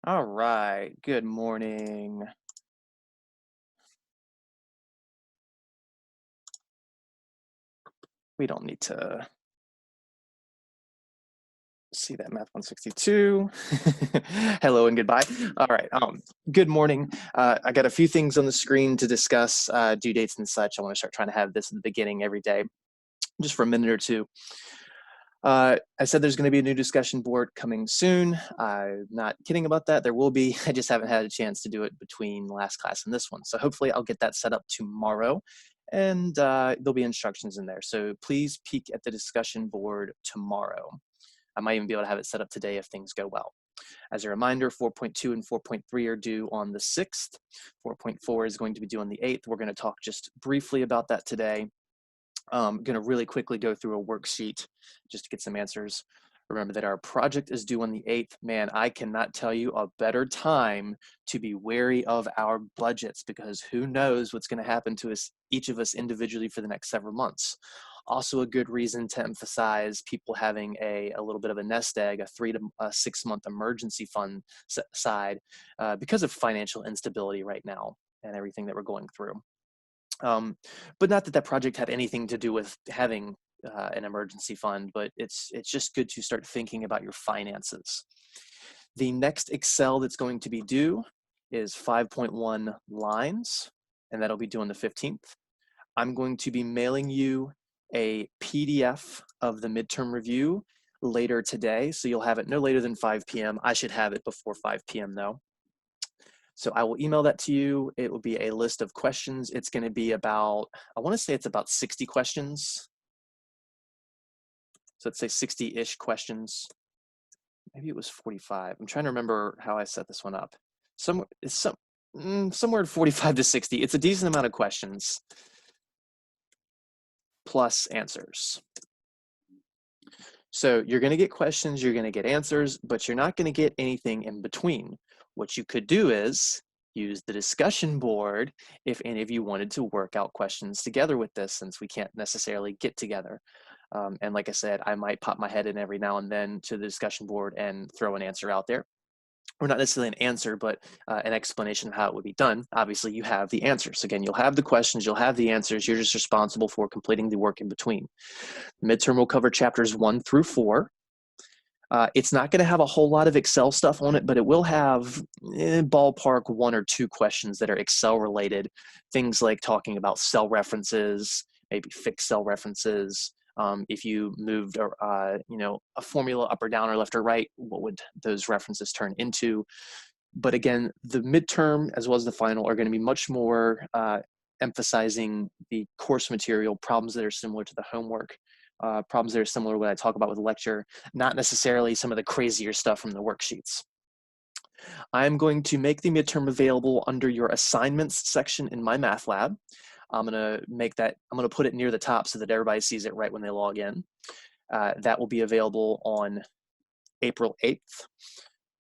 All right, good morning. We don't need to see that math 162. Hello and goodbye. All right, good morning. I got a few things on the screen to discuss, due dates and such. I want to start trying to have this at the beginning every day, just for a minute or two. I said there's going to be a new discussion board coming soon. I'm not kidding about that. There will be. I just haven't had a chance to do it between last class and this one. So hopefully I'll get that set up tomorrow, and there'll be instructions in there. So please peek at the discussion board tomorrow. I might even be able to have it set up today if things go well. As a reminder, 4.2 and 4.3 are due on the 6th. 4.4 is going to be due on the 8th. We're going to talk just briefly about that today. I'm going to really quickly go through a worksheet just to get some answers. Remember that our project is due on the 8th. Man, I cannot tell you a better time to be wary of our budgets, because who knows what's going to happen to us, each of us individually, for the next several months. Also a good reason to emphasize people having a little bit of a nest egg, a 3 to 6 month emergency fund side, because of financial instability right now and everything that we're going through. But not that that project had anything to do with having an emergency fund, but it's just good to start thinking about your finances. The next Excel that's going to be due is 5.1 lines, and that'll be due on the 15th. I'm going to be mailing you a PDF of the midterm review later today, so you'll have it no later than 5 p.m. I should have it before 5 p.m. though. So I will email that to you. It will be a list of questions. It's going to be about, I want to say it's about 60 questions. So let's say 60-ish questions. Maybe it was 45. I'm trying to remember how I set this one up. Somewhere 45 to 60. It's a decent amount of questions plus answers. So you're going to get questions, you're going to get answers, but you're not going to get anything in between. What you could do is use the discussion board if any of you wanted to work out questions together with this, since we can't necessarily get together. And like I said, I might pop my head in every now and then to the discussion board and throw an answer out there. Or not necessarily an answer, but an explanation of how it would be done. Obviously, you have the answers. Again, you'll have the questions, you'll have the answers. You're just responsible for completing the work in between. Midterm will cover chapters 1 through 4. It's not going to have a whole lot of Excel stuff on it, but it will have ballpark 1 or 2 questions that are Excel related. Things like talking about cell references, maybe fixed cell references. If you moved a formula up or down or left or right, what would those references turn into? But again, the midterm as well as the final are going to be much more emphasizing the course material, problems that are similar to the homework. Problems that are similar to what I talk about with the lecture, not necessarily some of the crazier stuff from the worksheets. I'm going to make the midterm available under your assignments section in my math lab. I'm going to put it near the top so that everybody sees it right when they log in. That will be available on April 8th.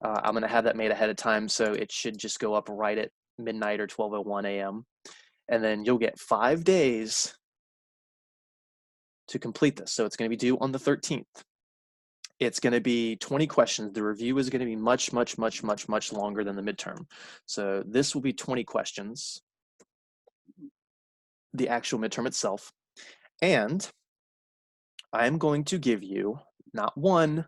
I'm going to have that made ahead of time, so it should just go up right at midnight or 12:01 a.m. And then you'll get 5 days to complete this. So it's going to be due on the 13th. It's going to be 20 questions. The review is going to be much, much, much, much, much longer than the midterm. So this will be 20 questions, the actual midterm itself. And I'm going to give you not 1,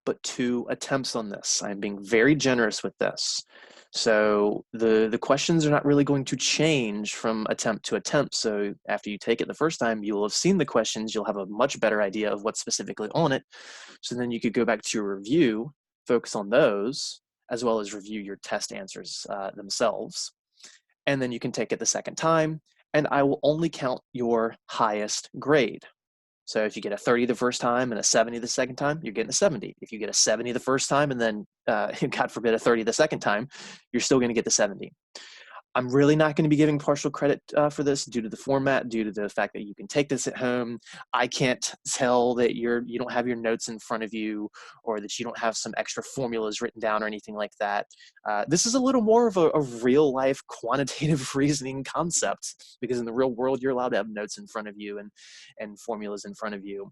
but 2 attempts on this. I'm being very generous with this. So the questions are not really going to change from attempt to attempt. So after you take it the first time, you will have seen the questions. You'll have a much better idea of what's specifically on it. So then you could go back to your review, focus on those, as well as review your test answers themselves. And then you can take it the second time, and I will only count your highest grade. So if you get a 30 the first time and a 70 the second time, you're getting a 70. If you get a 70 the first time and then, God forbid, a 30 the second time, you're still going to get the 70. I'm really not going to be giving partial credit for this due to the format, due to the fact that you can take this at home. I can't tell that you don't have your notes in front of you, or that you don't have some extra formulas written down or anything like that. This is a little more of a real life quantitative reasoning concept, because in the real world, you're allowed to have notes in front of you and formulas in front of you.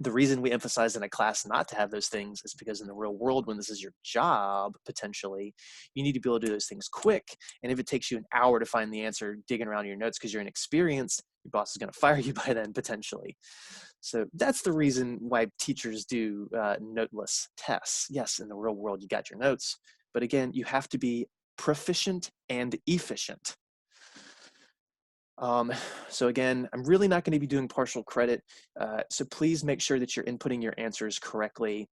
The reason we emphasize in a class not to have those things is because in the real world, when this is your job, potentially, you need to be able to do those things quick. And if it takes you an hour to find the answer digging around your notes because you're inexperienced, your boss is going to fire you by then, potentially. So that's the reason why teachers do noteless tests. Yes, in the real world, you got your notes. But again, you have to be proficient and efficient. So again, I'm really not going to be doing partial credit. So please make sure that you're inputting your answers correctly.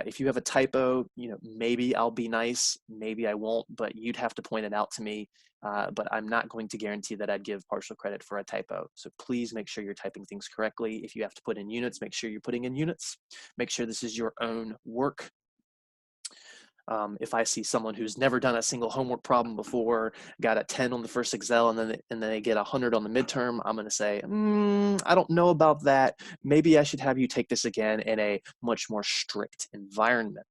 If you have a typo, maybe I'll be nice, maybe I won't, but you'd have to point it out to me. But I'm not going to guarantee that I'd give partial credit for a typo. So please make sure you're typing things correctly. If you have to put in units, make sure you're putting in units. Make sure this is your own work. If I see someone who's never done a single homework problem before, got a 10 on the first Excel, and then they get 100 on the midterm, I'm going to say, I don't know about that. Maybe I should have you take this again in a much more strict environment.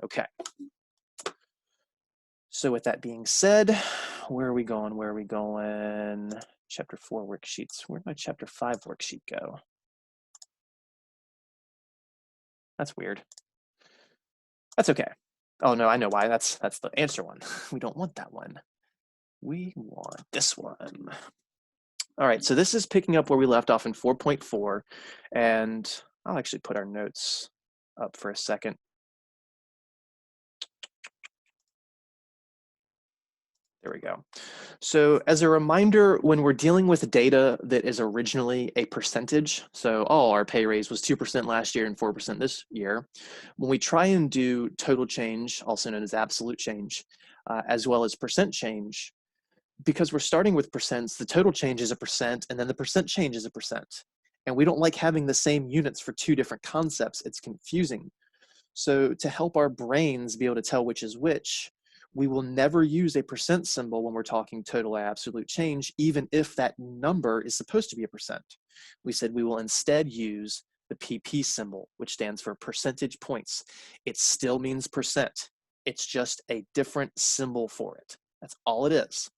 Okay. So with that being said, where are we going? Where are we going? Chapter 4 worksheets. Where'd my chapter 5 worksheet go? That's weird. That's okay. Oh no, I know why. That's the answer one. We don't want that one. We want this one. All right, so this is picking up where we left off in 4.4, and I'll actually put our notes up for a second. There we go. So as a reminder, when we're dealing with data that is originally a percentage, so our pay raise was 2% last year and 4% this year, when we try and do total change, also known as absolute change, as well as percent change, because we're starting with percents, the total change is a percent, and then the percent change is a percent. And we don't like having the same units for two different concepts. It's confusing. So to help our brains be able to tell which is which, we will never use a percent symbol when we're talking total or absolute change, even if that number is supposed to be a percent. We said we will instead use the PP symbol, which stands for percentage points. It still means percent. It's just a different symbol for it. That's all it is.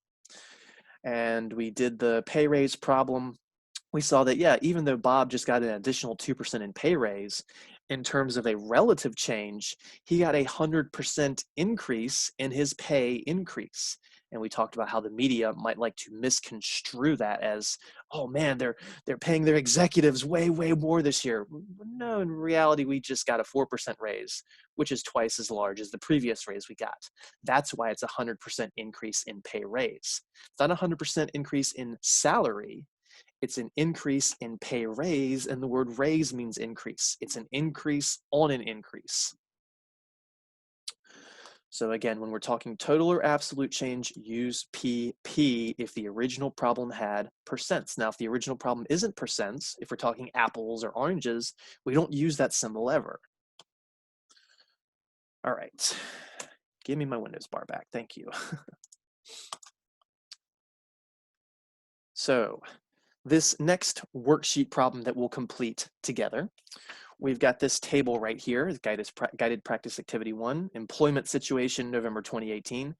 And we did the pay raise problem. We saw that, yeah, even though Bob just got an additional 2% in pay raise, in terms of a relative change, he got 100% increase in his pay increase. And we talked about how the media might like to misconstrue that as, oh man, they're paying their executives way, way more this year. No, in reality, we just got a 4% raise, which is twice as large as the previous raise we got. That's why it's 100% increase in pay raise. It's not 100% increase in salary. It's an increase in pay raise, and the word raise means increase. It's an increase on an increase. So again, when we're talking total or absolute change, use PP if the original problem had percents. Now, if the original problem isn't percents, if we're talking apples or oranges, we don't use that symbol ever. All right, give me my Windows bar back, thank you. So, this next worksheet problem that we'll complete together, we've got this table right here, guided practice activity 1, employment situation, November 2018.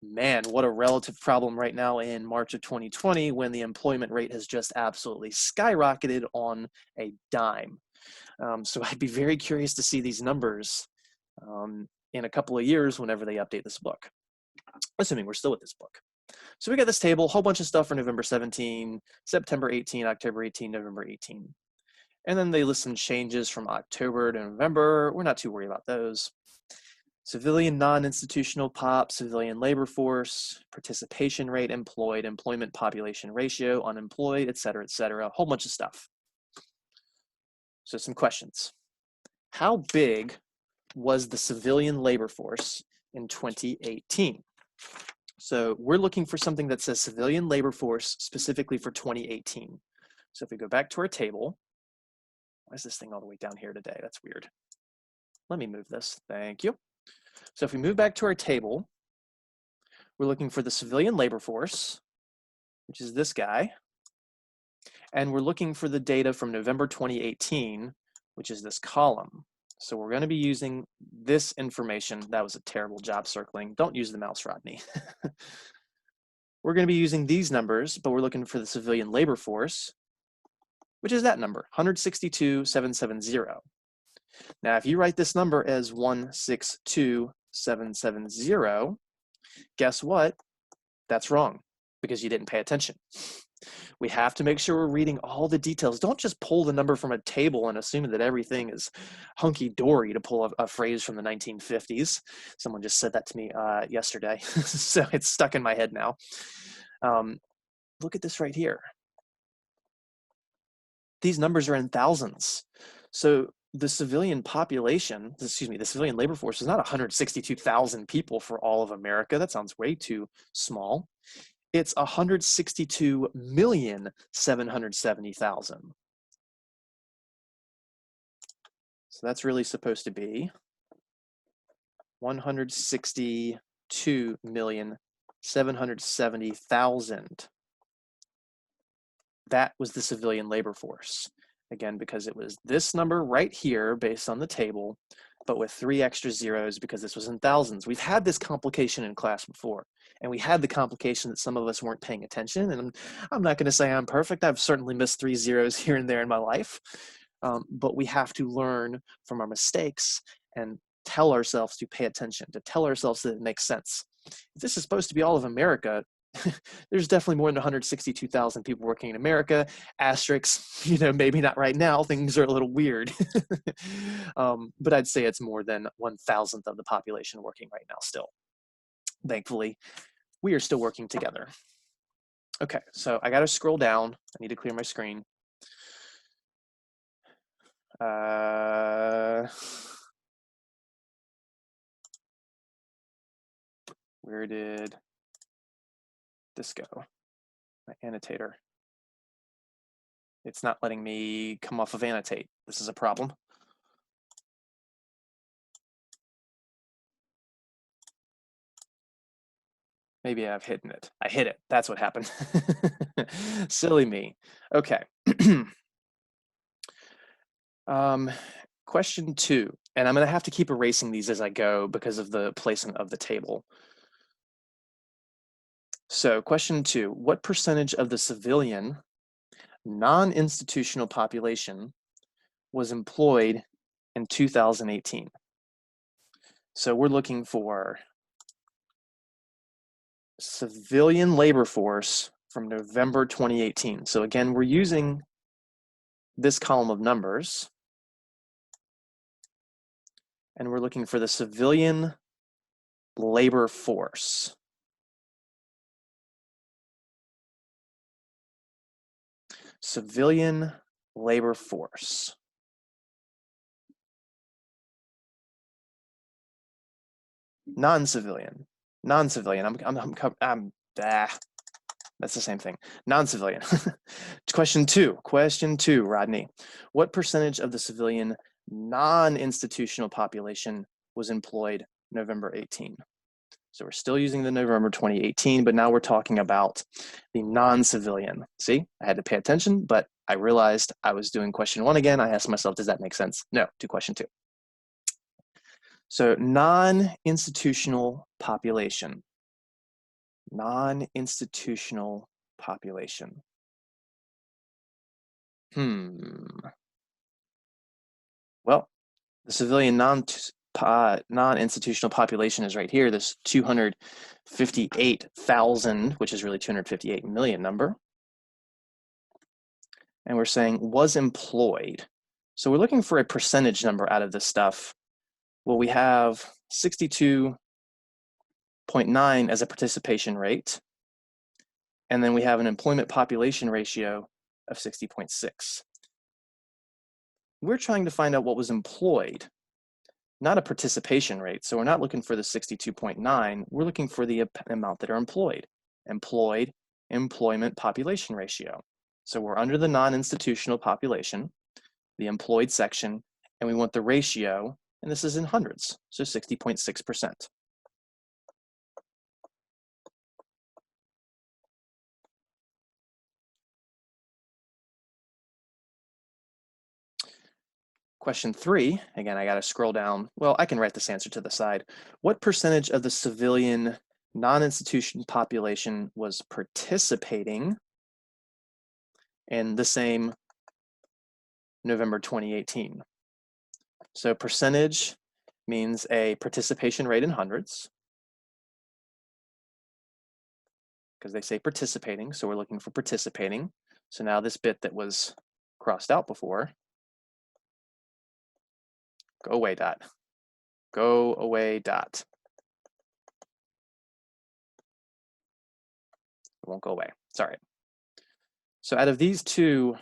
Man, what a relative problem right now in March of 2020 when the employment rate has just absolutely skyrocketed on a dime. So I'd be very curious to see these numbers in a couple of years whenever they update this book, assuming we're still with this book. So we got this table, a whole bunch of stuff for November 17, September 18, October 18, November 18. And then they list some changes from October to November. We're not too worried about those. Civilian non-institutional POP, civilian labor force, participation rate employed, employment population ratio, unemployed, et cetera, a whole bunch of stuff. So some questions. How big was the civilian labor force in 2018? So we're looking for something that says civilian labor force specifically for 2018. So if we go back to our table, why is this thing all the way down here today? That's weird. Let me move this, thank you. So if we move back to our table, we're looking for the civilian labor force, which is this guy. And we're looking for the data from November 2018, which is this column. So we're going to be using this information. That was a terrible job circling. Don't use the mouse, Rodney. We're going to be using these numbers, but we're looking for the civilian labor force. which is that number, 162,770. Now, if you write this number as 162,770, guess what? That's wrong because you didn't pay attention. We have to make sure we're reading all the details. Don't just pull the number from a table and assume that everything is hunky-dory to pull a phrase from the 1950s. Someone just said that to me yesterday, so it's stuck in my head now. Look at this right here. These numbers are in thousands. So the civilian population, excuse me, the civilian labor force is not 162,000 people for all of America. That sounds way too small. It's 162,770,000. So that's really supposed to be 162,770,000. That was the civilian labor force. Again, because it was this number right here based on the table, but with 3 extra zeros because this was in thousands. We've had this complication in class before, and we had the complication that some of us weren't paying attention, and I'm not going to say I'm perfect. I've certainly missed 3 zeros here and there in my life, but we have to learn from our mistakes and tell ourselves to pay attention, to tell ourselves that it makes sense. If this is supposed to be all of America, there's definitely more than 162,000 people working in America. Asterisks, maybe not right now. Things are a little weird. But I'd say it's more than 1,000th of the population working right now still. Thankfully, we are still working together. Okay, so I got to scroll down. I need to clear my screen. Where did this go? My annotator. It's not letting me come off of annotate. This is a problem. Maybe I've hidden it. I hit it. That's what happened. Silly me. Okay. Question 2, and I'm going to have to keep erasing these as I go because of the placement of the table. So question 2, what percentage of the civilian non-institutional population was employed in 2018? So we're looking for civilian labor force from November 2018. So again, we're using this column of numbers, and we're looking for the civilian labor force. Civilian labor force. Non-civilian. Non-civilian. That's the same thing. Non-civilian. Question 2, Rodney. What percentage of the civilian non-institutional population was employed November 18? So we're still using the November 2018, but now we're talking about the non-civilian. See, I had to pay attention, but I realized I was doing question 1 again. I asked myself, does that make sense? No, to question 2. So non-institutional population. Non-institutional population. Well, the civilian non-institutional population is right here, this 258,000, which is really 258 million number. And we're saying was employed. So we're looking for a percentage number out of this stuff. Well, we have 62.9 as a participation rate. And then we have an employment population ratio of 60.6. We're trying to find out what was employed, not a participation rate. So we're not looking for the 62.9. We're looking for the amount that are employed. Employed, employment population ratio. So we're under the non-institutional population, the employed section, and we want the ratio, and this is in hundreds, so 60.6%. Question 3, again, I got to scroll down. Well, I can write this answer to the side. What percentage of the civilian non-institution population was participating in the same November 2018. So percentage means a participation rate in hundreds, because they say participating, so we're looking for participating. So now this bit that was crossed out before, go away dot, go away dot. It won't go away, sorry. So out of these two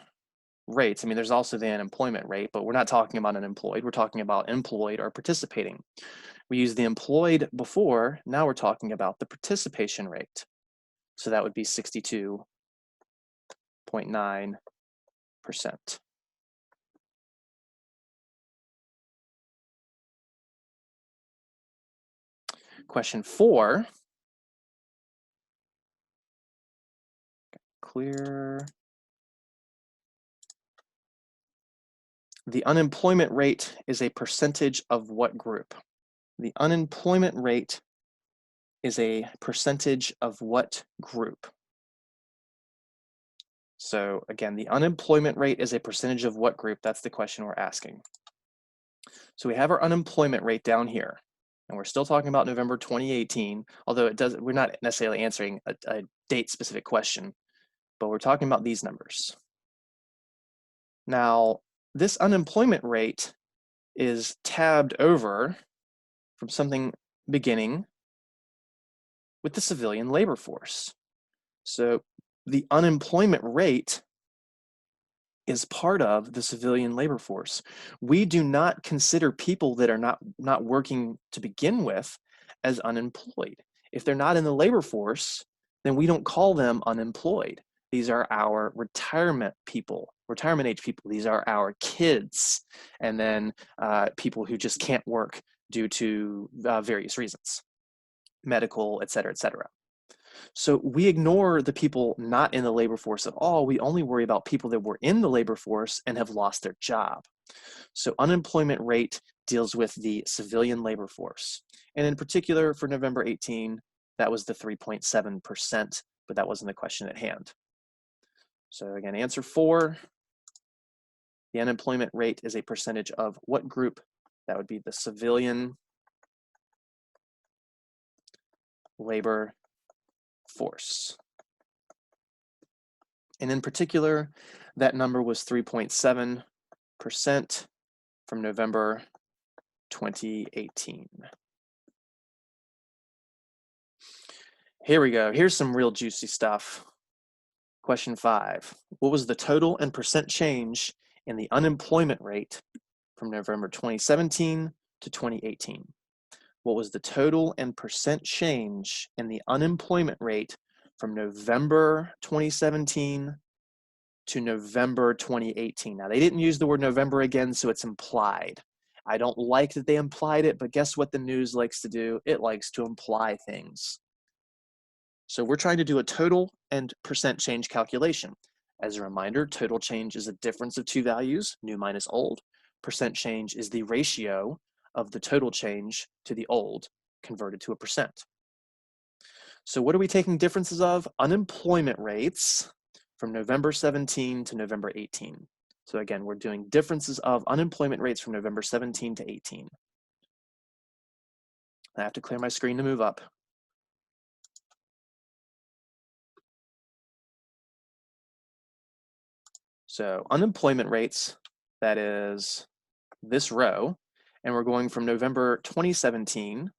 rates, I mean, there's also the unemployment rate, but we're not talking about unemployed, we're talking about employed or participating. We used the employed before, now we're talking about the participation rate. So that would be 62.9%. Question 4. Clear. The unemployment rate is a percentage of what group? The unemployment rate is a percentage of what group? So again, the unemployment rate is a percentage of what group? That's the question we're asking. So we have our unemployment rate down here, and we're still talking about November 2018, although we're not necessarily answering a date-specific question, but we're talking about these numbers. Now, this unemployment rate is tabbed over from something beginning with the civilian labor force. So the unemployment rate is part of the civilian labor force. We do not consider people that are not working to begin with as unemployed. If they're not in the labor force, then we don't call them unemployed. These are our retirement people, retirement age people. These are our kids, and then people who just can't work due to various reasons, medical, et cetera, et cetera. So we ignore the people not in the labor force at all. We only worry about people that were in the labor force and have lost their job. So unemployment rate deals with the civilian labor force. And in particular, for November 18, that was the 3.7%, but that wasn't the question at hand. So again, answer 4, the unemployment rate is a percentage of what group? That would be the civilian labor force. And in particular, that number was 3.7% from November 2018. Here we go. Here's some real juicy stuff. Question 5. What was the total and percent change in the unemployment rate from November 2017 to 2018? What was the total and percent change in the unemployment rate from November 2017 to November 2018? Now, they didn't use the word November again, so it's implied. I don't like that they implied it, but guess what the news likes to do? It likes to imply things. So we're trying to do a total and percent change calculation. As a reminder, total change is a difference of two values, new minus old. Percent change is the ratio of the total change to the old converted to a percent. So what are we taking differences of? Unemployment rates from November 17 to November 18. So again, we're doing differences of unemployment rates from November 17 to 18. I have to clear my screen to move up. So unemployment rates, that is this row, and we're going from November 2017,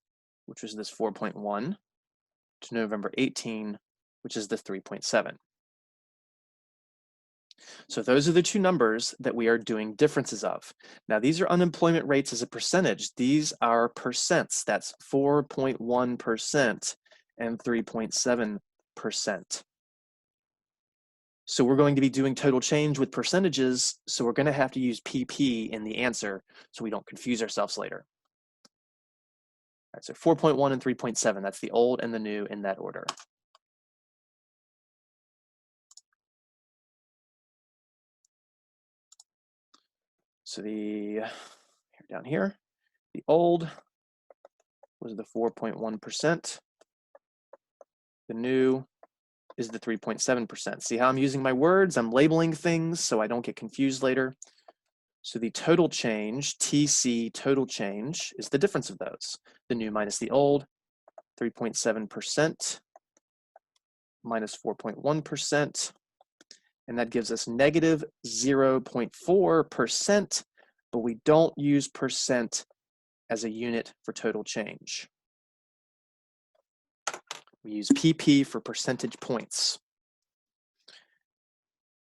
which was this 4.1, to November 18, which is the 3.7. So those are the two numbers that we are doing differences of. Now these are unemployment rates as a percentage. These are percents. That's 4.1% and 3.7%. So we're going to be doing total change with percentages, so we're going to have to use PP in the answer so we don't confuse ourselves later. All right, so 4.1 and 3.7, that's the old and the new in that order. So down here, the old was the 4.1%. The new is the 3.7%. See how I'm using my words? I'm labeling things so I don't get confused later. So the total change, TC total change, is the difference of those. The new minus the old, 3.7% minus 4.1%, and that gives us negative 0.4%, but we don't use percent as a unit for total change. We use PP for percentage points.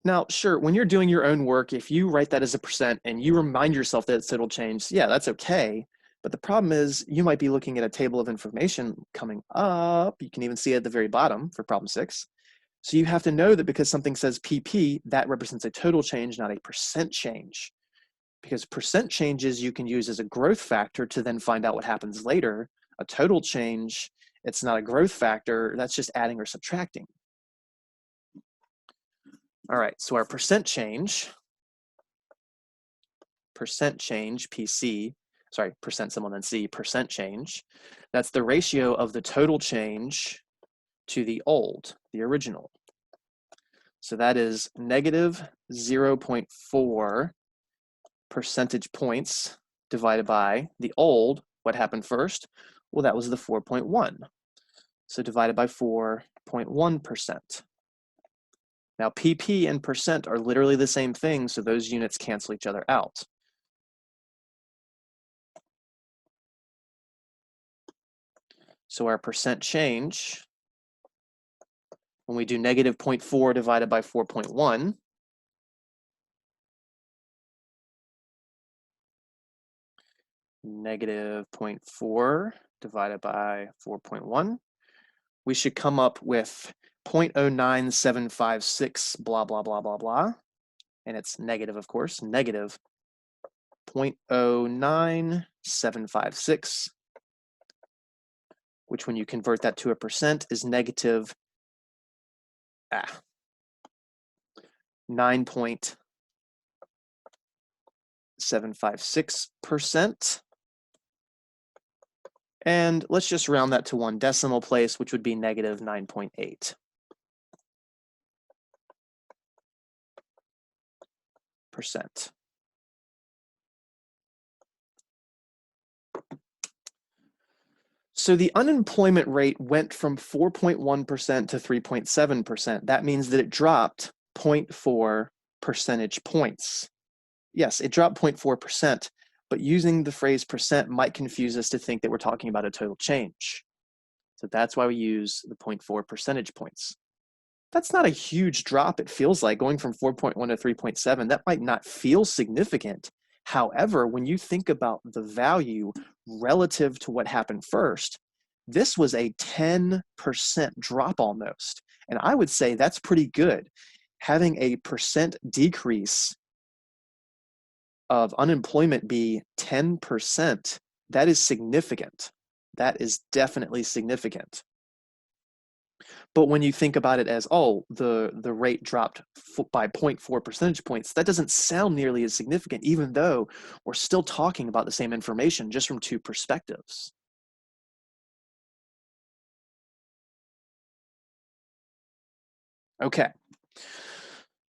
Now, sure, when you're doing your own work, if you write that as a percent and you remind yourself that it's total change, yeah, that's okay. But the problem is you might be looking at a table of information coming up. You can even see it at the very bottom for problem 6. So you have to know that because something says PP, that represents a total change, not a percent change. Because percent changes you can use as a growth factor to then find out what happens later. A total change, it's not a growth factor, that's just adding or subtracting. All right, so our percent change, PC, sorry, percent symbol then C, percent change, that's the ratio of the total change to the old, the original. So that is negative 0.4 percentage points divided by the old. What happened first? Well, that was the 4.1. So divided by 4.1%. Now, PP and percent are literally the same thing, so those units cancel each other out. So our percent change, when we do negative 0.4 divided by 4.1, negative 0.4 divided by 4.1, we should come up with 0.09756 blah, blah, blah, blah, blah. And it's negative, of course, negative 0.09756, which when you convert that to a percent is negative 9.756%. And let's just round that to one decimal place, which would be negative 9.8%. So the unemployment rate went from 4.1% to 3.7%. That means that it dropped 0.4 percentage points. Yes, it dropped 0.4%, but using the phrase percent might confuse us to think that we're talking about a total change. So that's why we use the 0.4 percentage points. That's not a huge drop, it feels like, going from 4.1 to 3.7. That might not feel significant. However, when you think about the value relative to what happened first, this was a 10% drop almost. And I would say that's pretty good. Having a percent decrease of unemployment be 10%, that is significant. That is definitely significant. But when you think about it as, oh, the rate dropped by 0.4 percentage points, that doesn't sound nearly as significant, even though we're still talking about the same information, just from two perspectives. Okay.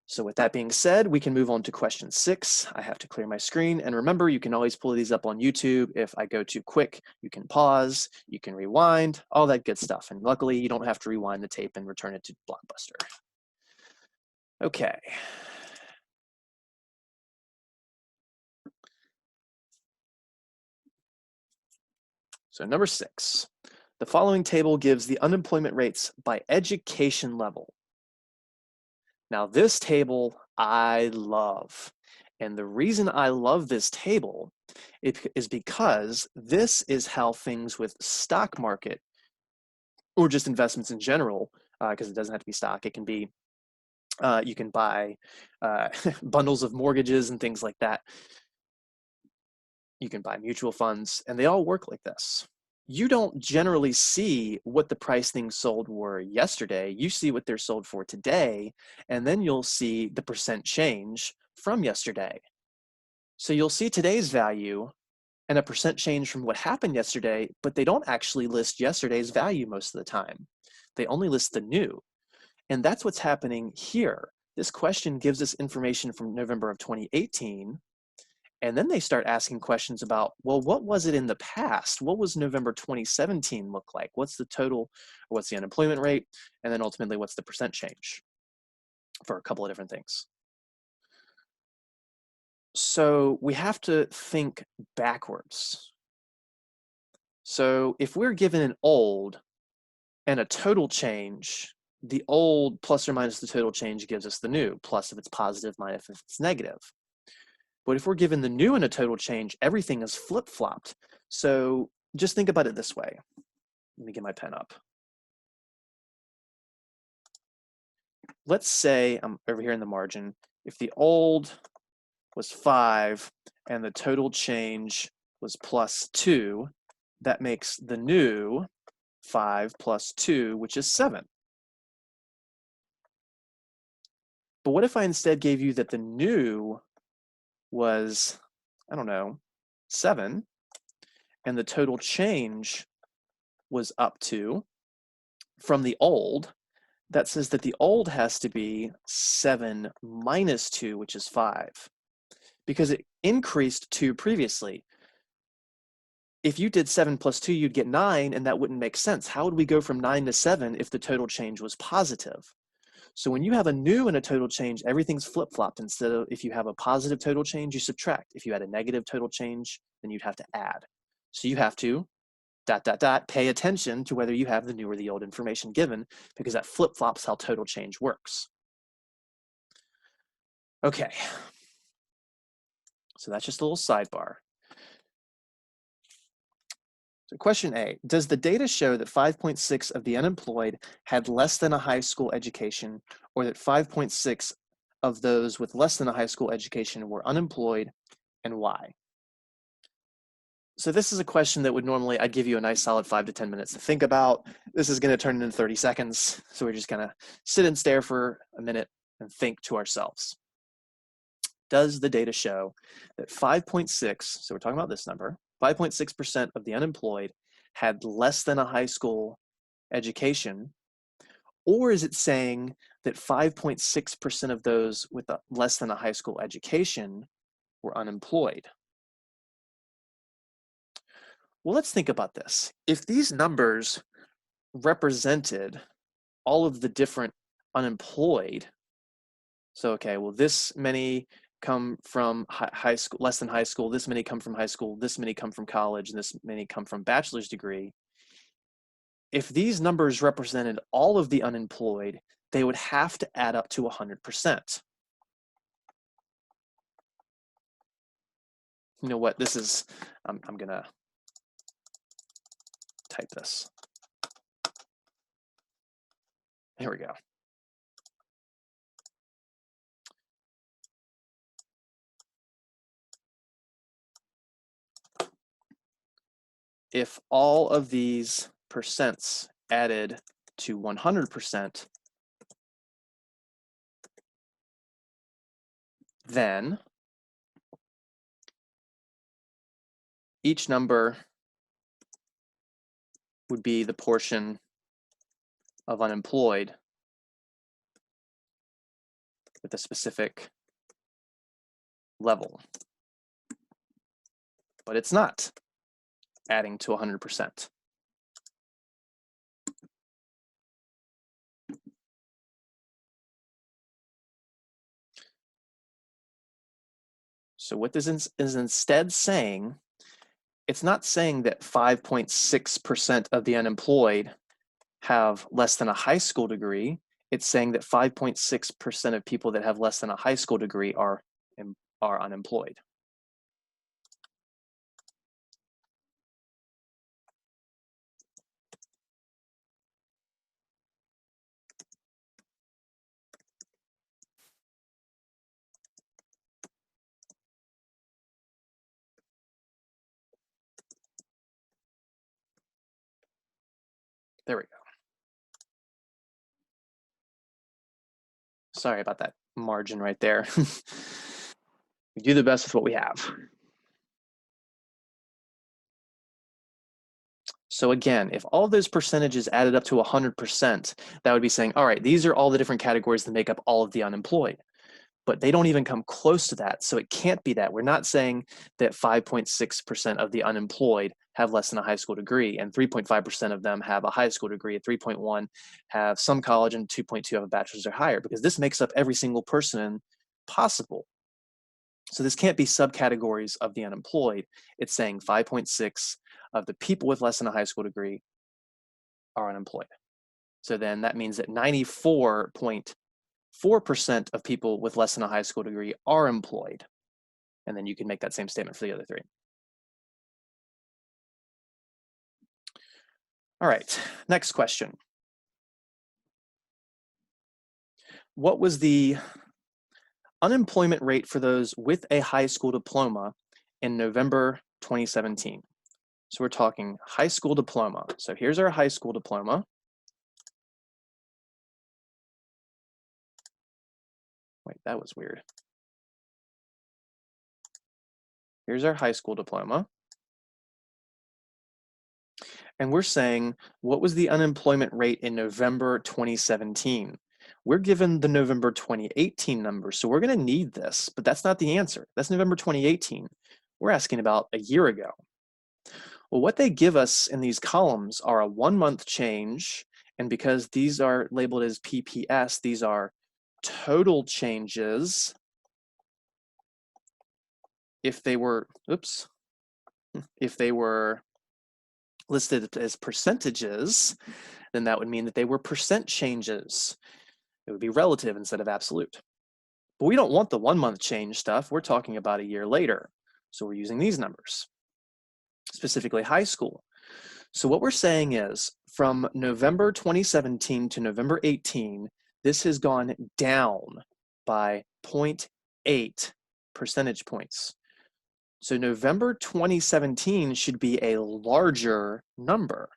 So with that being said, we can move on to question 6. I have to clear my screen. And remember, you can always pull these up on YouTube. If I go too quick, you can pause, you can rewind, all that good stuff. And luckily, you don't have to rewind the tape and return it to Blockbuster. Okay. So number 6, the following table gives the unemployment rates by education level. Now this table I love. And the reason I love this table is because this is how things with stock market or just investments in general, because it doesn't have to be stock, it can be, you can buy bundles of mortgages and things like that. You can buy mutual funds, and they all work like this. You don't generally see what the price things sold were yesterday. You see what they're sold for today, and then you'll see the percent change from yesterday. So you'll see today's value and a percent change from what happened yesterday, but they don't actually list yesterday's value most of the time. They only list the new. And that's what's happening here. This question gives us information from November of 2018, And then they start asking questions about, well, what was it in the past? What was November 2017 look like? What's the total, or what's the unemployment rate? And then ultimately, what's the percent change for a couple of different things? So we have to think backwards. So if we're given an old and a total change, the old plus or minus the total change gives us the new, plus if it's positive, minus if it's negative. But if we're given the new and a total change, everything is flip-flopped. So just think about it this way. Let me get my pen up. Let's say I'm over here in the margin. If the old was 5 and the total change was +2, that makes the new 5 plus 2, which is 7. But what if I instead gave you that the new was, I don't know, 7, and the total change was up to, from the old, that says that the old has to be 7 minus 2, which is 5, because it increased 2 previously. If you did 7 plus 2, you'd get 9, and that wouldn't make sense. How would we go from 9 to 7 if the total change was positive? So when you have a new and a total change, everything's flip-flopped. Instead of, if you have a positive total change, you subtract. If you had a negative total change, then you'd have to add. So you have to pay attention to whether you have the new or the old information given, because that flip-flops how total change works. Okay, so that's just a little sidebar. So question A, does the data show that 5.6 of the unemployed had less than a high school education, or that 5.6 of those with less than a high school education were unemployed, and why? So this is a question that would normally, I'd give you a nice solid 5 to 10 minutes to think about. This is going to turn into 30 seconds. So we're just going to sit and stare for a minute and think to ourselves. Does the data show that 5.6, so we're talking about this number, 5.6% of the unemployed had less than a high school education, or is it saying that 5.6% of those with less than a high school education were unemployed? Well, let's think about this. If these numbers represented all of the different unemployed, so okay, well, this many come from high school, less than high school, this many come from high school, this many come from college, and this many come from bachelor's degree. If these numbers represented all of the unemployed, they would have to add up to 100%. You know what, this is, I'm gonna type this. Here we go. If all of these percents added to 100%, then each number would be the portion of unemployed with a specific level. But it's not adding to 100%. So what this is instead saying, it's not saying that 5.6% of the unemployed have less than a high school degree. It's saying that 5.6% of people that have less than a high school degree are unemployed. There we go. Sorry about that margin right there. We do the best with what we have. So again, if all of those percentages added up to 100%, that would be saying, all right, these are all the different categories that make up all of the unemployed. but they don't even come close to that. So it can't be that. We're not saying that 5.6% of the unemployed have less than a high school degree, and 3.5% of them have a high school degree, and 3.1 have some college, and 2.2 have a bachelor's or higher, because this makes up every single person possible. So this can't be subcategories of the unemployed. It's saying 5.6 of the people with less than a high school degree are unemployed. So then that means that 94.4% of people with less than a high school degree are employed. And then you can make that same statement for the other three. All right, next question. What was the unemployment rate for those with a high school diploma in November 2017? So we're talking high school diploma. So here's our high school diploma. Wait, that was weird. Here's our high school diploma. And we're saying, what was the unemployment rate in November 2017? We're given the November 2018 number, so we're going to need this, but that's not the answer. That's November 2018. We're asking about a year ago. Well, what they give us in these columns are a 1 month change, and because these are labeled as PPS, these are total changes. If they were, if they were listed as percentages, then that would mean that they were percent changes. It would be relative instead of absolute. But we don't want the 1 month change stuff. We're talking about a year later. So we're using these numbers, specifically high school. So what we're saying is from November 2017 to November 18, this has gone down by 0.8 percentage points. So November 2017 should be a larger number,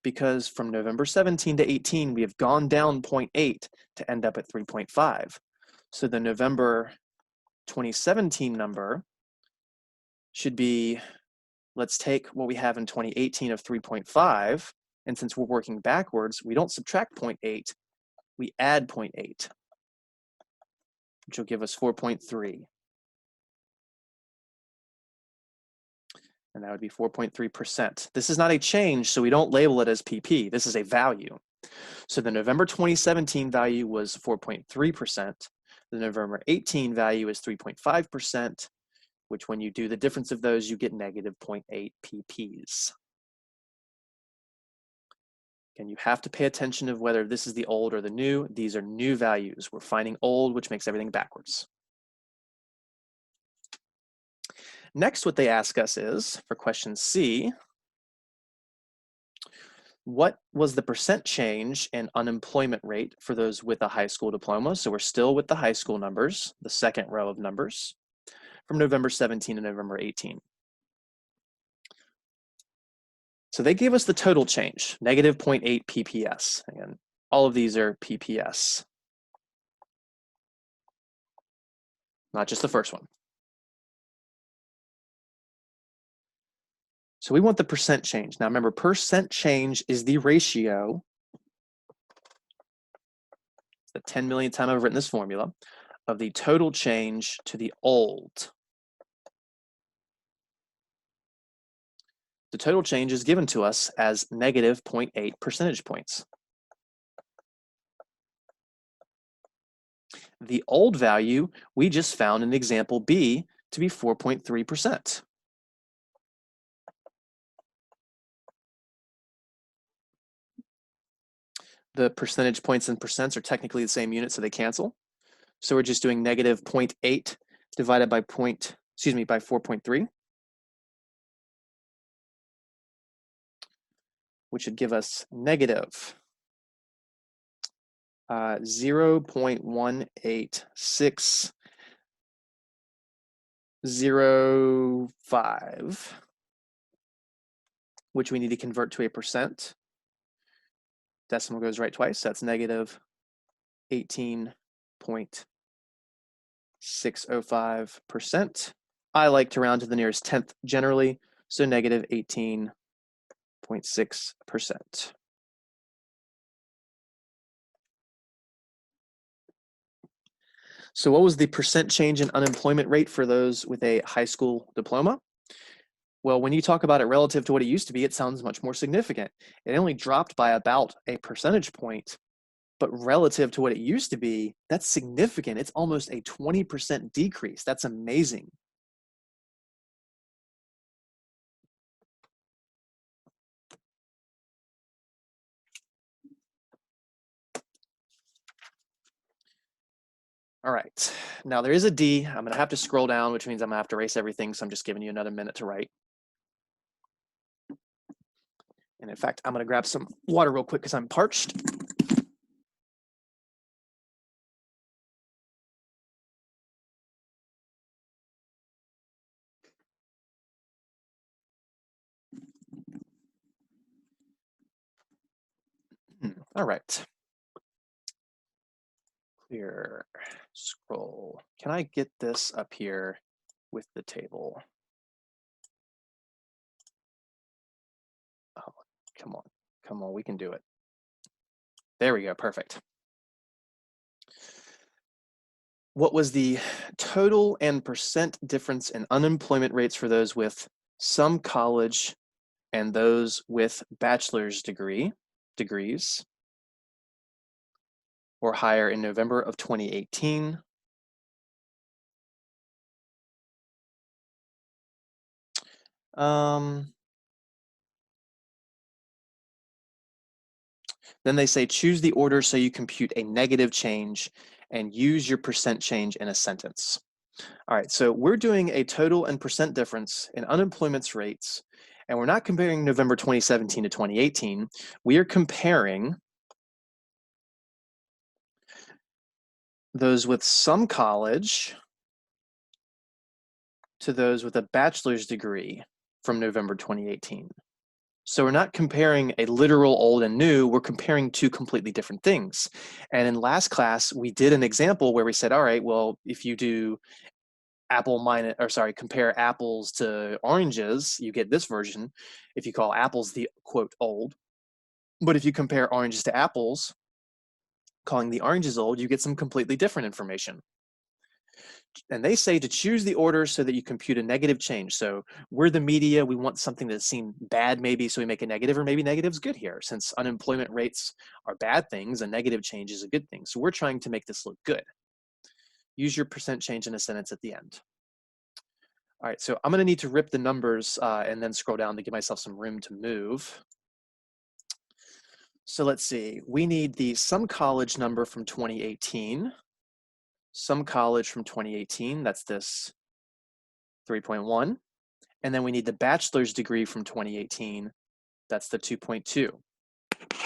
because from November 17 to 18, we have gone down 0.8 to end up at 3.5. So the November 2017 number should be, let's take what we have in 2018 of 3.5, and since we're working backwards, we don't subtract 0.8, we add 0.8, which will give us 4.3. And that would be 4.3%. This is not a change, so we don't label it as PP. This is a value. So the November 2017 value was 4.3%. The November 18 value is 3.5%, which when you do the difference of those, you get negative 0.8 PPs. And you have to pay attention of whether this is the old or the new. These are new values. We're finding old, which makes everything backwards. Next, what they ask us is, for question C, what was the percent change in unemployment rate for those with a high school diploma? So we're still with the high school numbers, the second row of numbers, from November 17 to November 18. So they gave us the total change, negative 0.8 PPS. Again, all of these are PPS, not just the first one. So we want the percent change. Now remember, percent change is the ratio, it's the 10 millionth time I've written this formula, of the total change to the old. The total change is given to us as negative 0.8 percentage points. The old value we just found in example B to be 4.3%. The percentage points and percents are technically the same unit, so they cancel. So we're just doing negative 0.8 divided by 4.3, which would give us negative 0.18605, which we need to convert to a percent. Decimal goes right twice, so that's negative 18.605%. I like to round to the nearest tenth generally, so negative 18.6%. So what was the percent change in unemployment rate for those with a high school diploma? Well, when you talk about it relative to what it used to be, it sounds much more significant. It only dropped by about a percentage point, but relative to what it used to be, that's significant. It's almost a 20% decrease. That's amazing. All right, now there is a D. I'm gonna have to scroll down, which means I'm gonna have to erase everything. So I'm just giving you another minute to write. And in fact, I'm gonna grab some water real quick because I'm parched. All right. Clear, scroll. Can I get this up here with the table? Oh, come on, come on, we can do it. There we go, perfect. What was the total and percent difference in unemployment rates for those with some college and those with bachelor's degrees or higher in November of 2018? Then they say choose the order so you compute a negative change and use your percent change in a sentence. All right, so we're doing a total and percent difference in unemployment rates, and we're not comparing November 2017 to 2018. We are comparing those with some college to those with a bachelor's degree from November 2018. So we're not comparing a literal old and new, we're comparing two completely different things. And in last class, we did an example where we said, all right, well, if you do compare apples to oranges, you get this version. If you call apples the quote old, but if you compare oranges to apples, calling the oranges old, you get some completely different information. And they say to choose the order so that you compute a negative change. So we're the media, we want something that seemed bad maybe, so we make a negative, or maybe negative's good here. Since unemployment rates are bad things, a negative change is a good thing. So we're trying to make this look good. Use your percent change in a sentence at the end. All right, so I'm gonna need to rip the numbers and then scroll down to give myself some room to move. So let's see, we need the some college number from 2018. Some college from 2018, that's this 3.1. And then we need the bachelor's degree from 2018, that's the 2.2.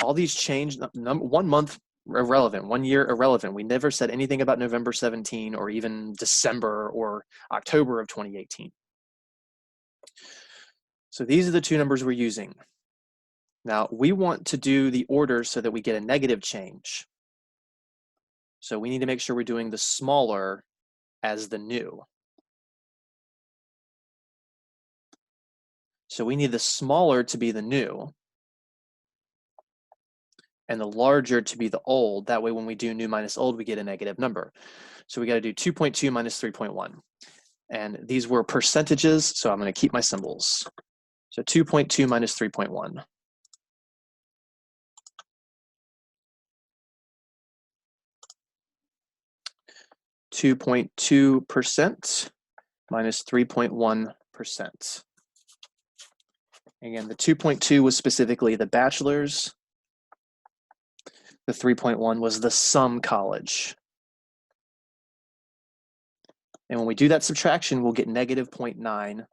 All these change, 1 month irrelevant, 1 year irrelevant. We never said anything about November 17 or even December or October of 2018. So these are the two numbers we're using. Now we want to do the order so that we get a negative change. So we need to make sure we're doing the smaller as the new. So we need the smaller to be the new and the larger to be the old. That way when we do new minus old, we get a negative number. So we got to do 2.2 minus 3.1. And these were percentages, so I'm going to keep my symbols. So 2.2 minus 3.1. 2.2% minus 3.1%. Again, the 2.2 was specifically the bachelor's. The 3.1 was the some college. And when we do that subtraction, we'll get negative 0.9.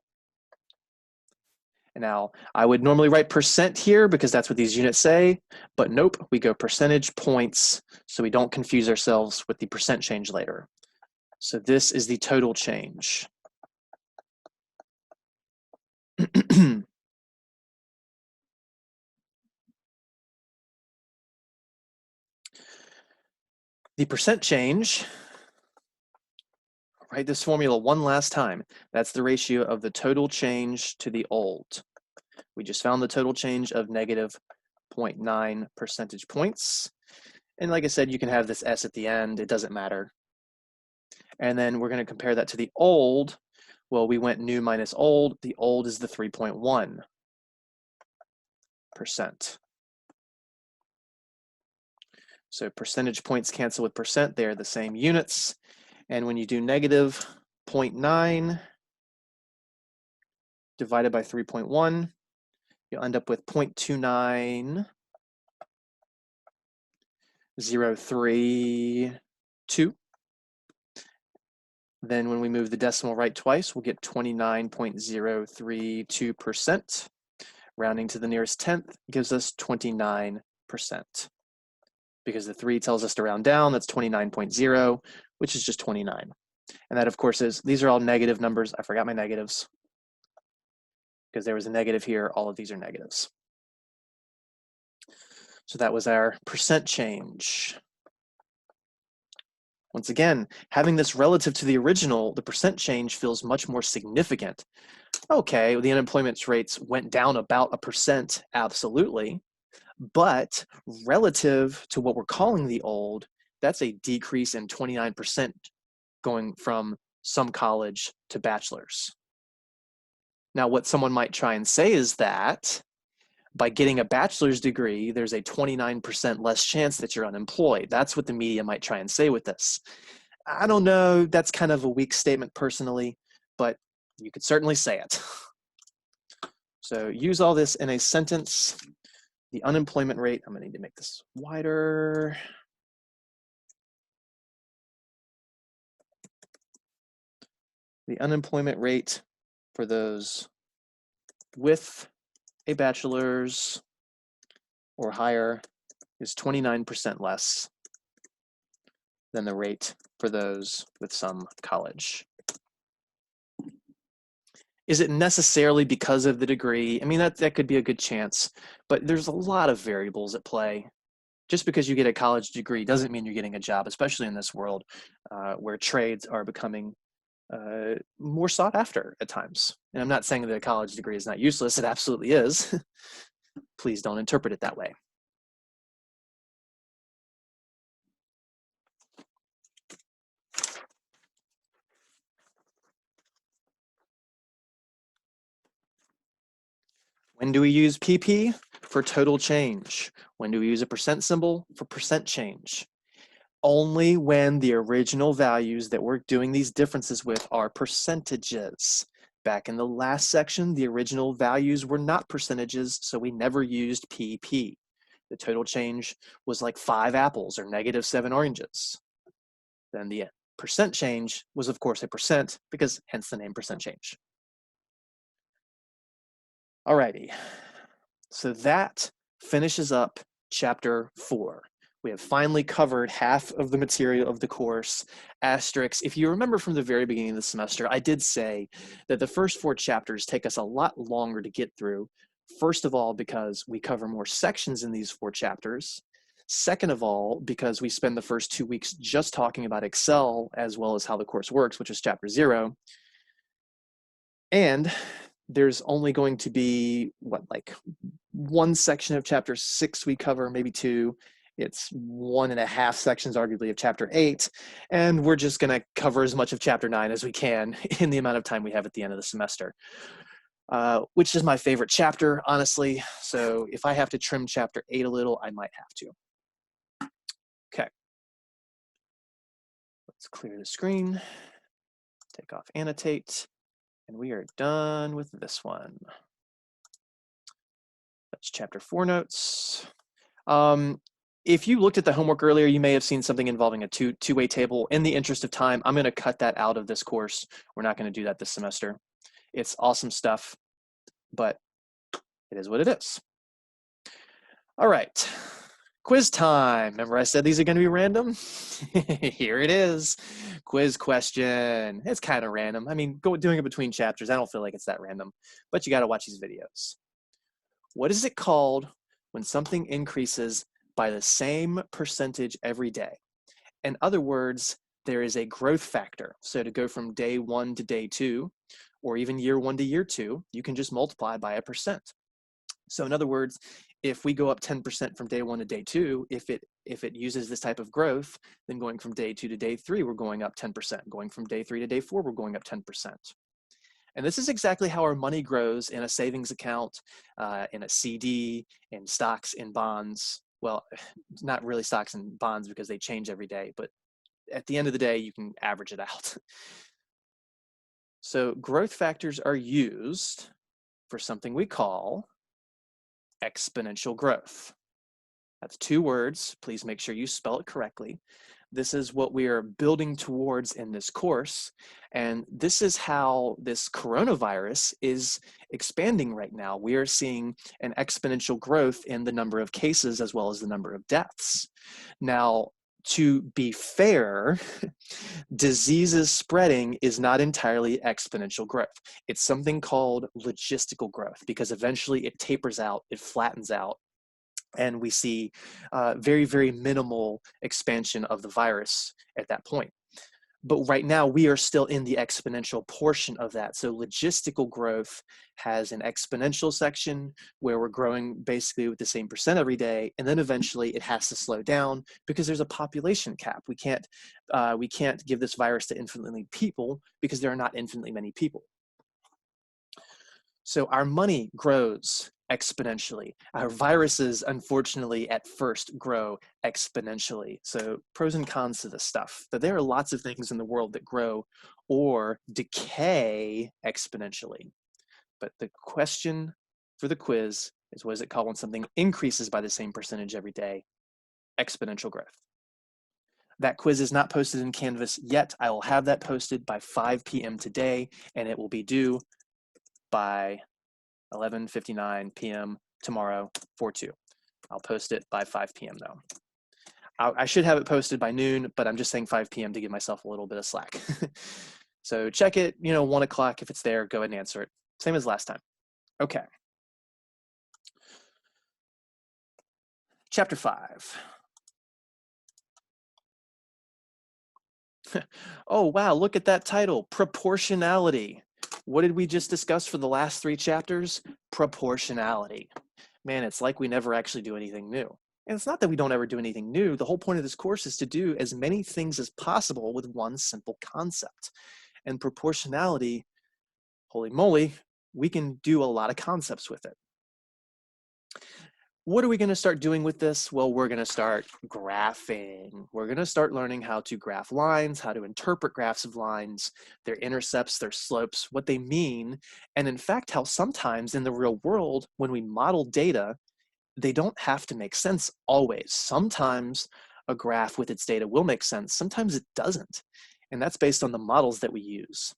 And now, I would normally write percent here because that's what these units say, but nope, we go percentage points so we don't confuse ourselves with the percent change later. So this is the total change. The percent change, write this formula one last time. That's the ratio of the total change to the old. We just found the total change of negative 0.9 percentage points. And like I said, you can have this S at the end, it doesn't matter. And then we're going to compare that to the old. Well, we went new minus old. The old is the 3.1%. So percentage points cancel with percent. They're the same units. And when you do negative 0.9 divided by 3.1, you'll end up with 0.29032. Then when we move the decimal right twice, we'll get 29.032%. Rounding to the nearest tenth gives us 29%. Because the 3 tells us to round down, that's 29.0, which is just 29. And that, of course, these are all negative numbers. I forgot my negatives. Because there was a negative here, all of these are negatives. So that was our percent change. Once again, having this relative to the original, the percent change feels much more significant. Okay, the unemployment rates went down about 1%, absolutely. But relative to what we're calling the old, that's a decrease in 29% going from some college to bachelor's. Now, what someone might try and say is that by getting a bachelor's degree, there's a 29% less chance that you're unemployed. That's what the media might try and say with this. I don't know, that's kind of a weak statement personally, but you could certainly say it. So use all this in a sentence. The unemployment rate, I'm gonna need to make this wider. The unemployment rate for those with a bachelor's or higher is 29% less than the rate for those with some college. Is it necessarily because of the degree? I mean, that could be a good chance, but there's a lot of variables at play. Just because you get a college degree doesn't mean you're getting a job, especially in this world where trades are becoming more sought after at times. And I'm not saying that a college degree is not useless, it absolutely is. Please don't interpret it that way. When do we use PP? For total change. When do we use a percent symbol? For percent change. Only when the original values that we're doing these differences with are percentages. Back in the last section, the original values were not percentages, so we never used PP. The total change was like 5 apples or -7 oranges. Then the percent change was, of course, a percent, because hence the name percent change. Alrighty, so that finishes up chapter 4. We have finally covered half of the material of the course. Asterisks, if you remember from the very beginning of the semester, I did say that the first 4 chapters take us a lot longer to get through. First of all, because we cover more sections in these 4 chapters. Second of all, because we spend the first 2 weeks just talking about Excel as well as how the course works, which is chapter 0. And there's only going to be, like 1 section of chapter 6 we cover, maybe 2. It's 1.5 sections, arguably, of chapter 8. And we're just going to cover as much of chapter 9 as we can in the amount of time we have at the end of the semester, which is my favorite chapter, honestly. So if I have to trim chapter 8 a little, I might have to. Okay. Let's clear the screen, take off annotate. And we are done with this one. That's chapter 4 notes. If you looked at the homework earlier, you may have seen something involving a two-way table. In the interest of time, I'm going to cut that out of this course. We're not going to do that this semester. It's awesome stuff, but it is what it is. All right. Quiz time. Remember I said these are going to be random? Here it is. Quiz question. It's kind of random. I mean, doing it between chapters, I don't feel like it's that random, but you got to watch these videos. What is it called when something increases by the same percentage every day? In other words, there is a growth factor. So to go from day 1 to day 2, or even year 1 to year 2, you can just multiply by 1%. So in other words, if we go up 10% from day 1 to day 2, if it uses this type of growth, then going from day 2 to day 3, we're going up 10%. Going from day 3 to day 4, we're going up 10%. And this is exactly how our money grows in a savings account, in a CD, in stocks, in bonds. Well, not really stocks and bonds because they change every day, but at the end of the day, you can average it out. So growth factors are used for something we call exponential growth. That's 2 words. Please make sure you spell it correctly. This is what we are building towards in this course. And this is how this coronavirus is expanding right now. We are seeing an exponential growth in the number of cases as well as the number of deaths. Now, to be fair, diseases spreading is not entirely exponential growth. It's something called logistical growth because eventually it tapers out, it flattens out, and we see very, very minimal expansion of the virus at that point. But right now, we are still in the exponential portion of that. So logistical growth has an exponential section where we're growing basically with the same percent every day, and then eventually it has to slow down because there's a population cap. We can't give this virus to infinitely many people because there are not infinitely many people. So our money grows exponentially. Our viruses, unfortunately, at first grow exponentially. So pros and cons to this stuff. But there are lots of things in the world that grow or decay exponentially. But the question for the quiz is, what is it called when something increases by the same percentage every day? Exponential growth. That quiz is not posted in Canvas yet. I will have that posted by 5 p.m. today, and it will be due by 11:59 p.m. tomorrow, 4/2. I'll post it by 5 p.m. though. I should have it posted by noon, but I'm just saying 5 p.m. to give myself a little bit of slack. So check it, 1 o'clock. If it's there, go ahead and answer it. Same as last time. Okay. Chapter 5. Oh, wow, look at that title, Proportionality. What did we just discuss for the last 3 chapters? Proportionality. Man, it's like we never actually do anything new. And it's not that we don't ever do anything new. The whole point of this course is to do as many things as possible with one simple concept. And proportionality, holy moly, we can do a lot of concepts with it. What are we going to start doing with this? Well, we're going to start graphing. We're going to start learning how to graph lines, how to interpret graphs of lines, their intercepts, their slopes, what they mean, and in fact, how sometimes in the real world, when we model data, they don't have to make sense always. Sometimes a graph with its data will make sense. Sometimes it doesn't. And that's based on the models that we use.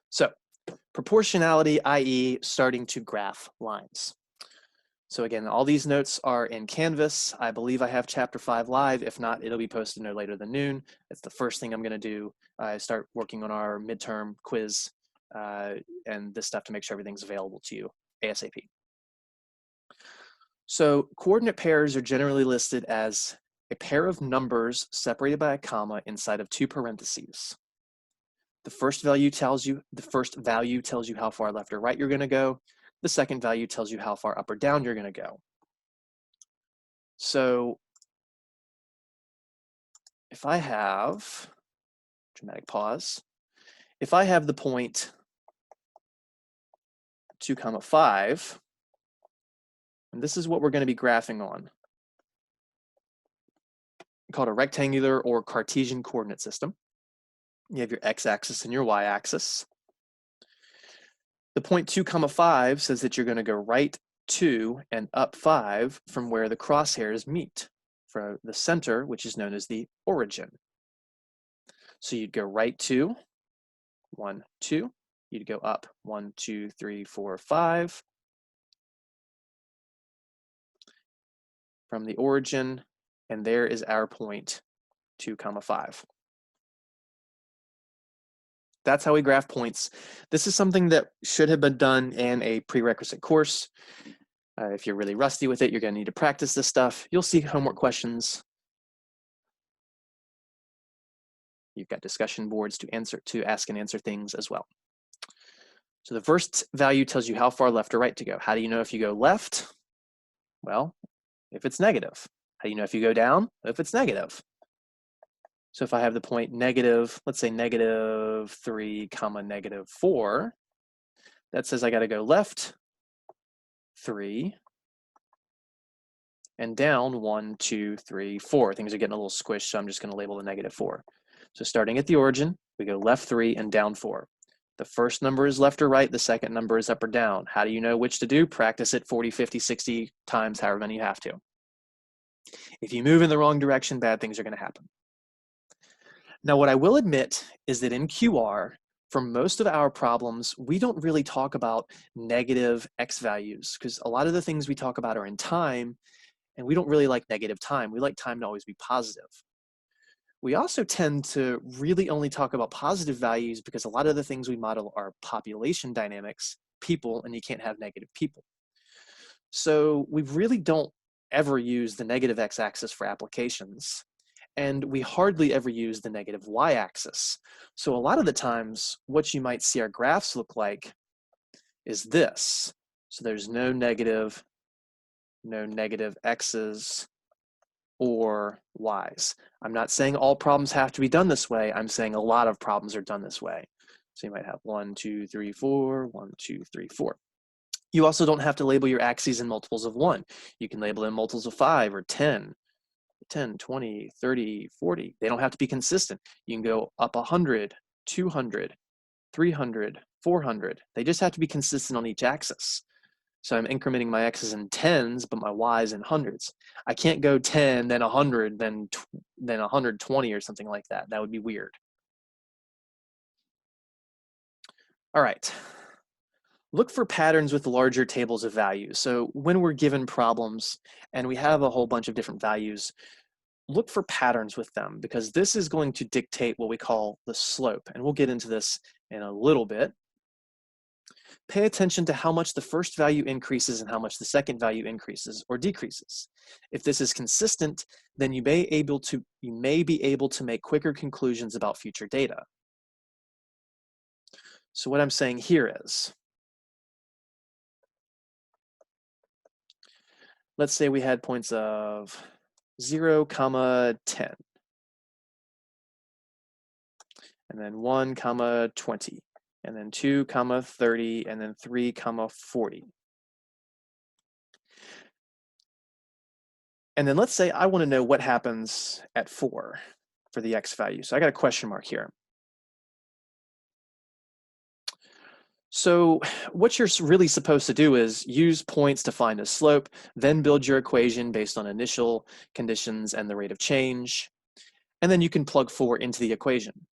So, proportionality, i.e. starting to graph lines. So again, all these notes are in Canvas. I believe I have chapter 5 live. If not, it'll be posted no later than noon. That's the first thing I'm gonna do. I start working on our midterm quiz and this stuff to make sure everything's available to you ASAP. So coordinate pairs are generally listed as a pair of numbers separated by a comma inside of 2 parentheses. The first value tells you how far left or right you're going to go. The second value tells you how far up or down you're going to go. So if I have, dramatic pause, if I have the point 2, 5, and this is what we're going to be graphing on, called a rectangular or Cartesian coordinate system. You have your x-axis and your y-axis. The point 2, 5 says that you're going to go right 2 and up 5 from where the crosshairs meet, for the center, which is known as the origin. So you'd go right 2, 1, 2. You'd go up 1, 2, 3, 4, 5 from the origin, and there is our point 2, 5. That's how we graph points. This is something that should have been done in a prerequisite course. If you're really rusty with it, you're going to need to practice this stuff. You'll see homework questions. You've got discussion boards to ask and answer things as well. So the first value tells you how far left or right to go. How do you know if you go left? Well, if it's negative. How do you know if you go down? If it's negative. So if I have the point negative, let's say -3, -4, that says I got to go left 3 and down 1, 2, 3, 4. Things are getting a little squished, so I'm just going to label the -4. So starting at the origin, we go left 3 and down 4. The first number is left or right, the second number is up or down. How do you know which to do? Practice it 40, 50, 60 times, however many you have to. If you move in the wrong direction, bad things are going to happen. Now, what I will admit is that in QR, for most of our problems, we don't really talk about negative x values because a lot of the things we talk about are in time, and we don't really like negative time. We like time to always be positive. We also tend to really only talk about positive values because a lot of the things we model are population dynamics, people, and you can't have negative people. So we really don't ever use the negative x-axis for applications, and we hardly ever use the negative y-axis. So a lot of the times, what you might see our graphs look like is this. So there's no negative x's or y's. I'm not saying all problems have to be done this way. I'm saying a lot of problems are done this way. So you might have 1, 2, 3, 4, 1, 2, 3, 4. You also don't have to label your axes in multiples of 1. You can label them multiples of 5 or 10, 20, 30, 40. They don't have to be consistent. You can go up 100, 200, 300, 400. They just have to be consistent on each axis. So I'm incrementing my x's in tens, but my y's in hundreds. I can't go 10, then 100, then 120 or something like that. That would be weird. All right. Look for patterns with larger tables of values. So when we're given problems and we have a whole bunch of different values, look for patterns with them because this is going to dictate what we call the slope. And we'll get into this in a little bit. Pay attention to how much the first value increases and how much the second value increases or decreases. If this is consistent, then you may be able to make quicker conclusions about future data. So what I'm saying here is, let's say we had points of 0, 10, and then 1, 20. And then 2, 30, and then 3, 40. And then let's say I want to know what happens at 4 for the x value. So I got a question mark here. So what you're really supposed to do is use points to find a slope, then build your equation based on initial conditions and the rate of change. And then you can plug 4 into the equation.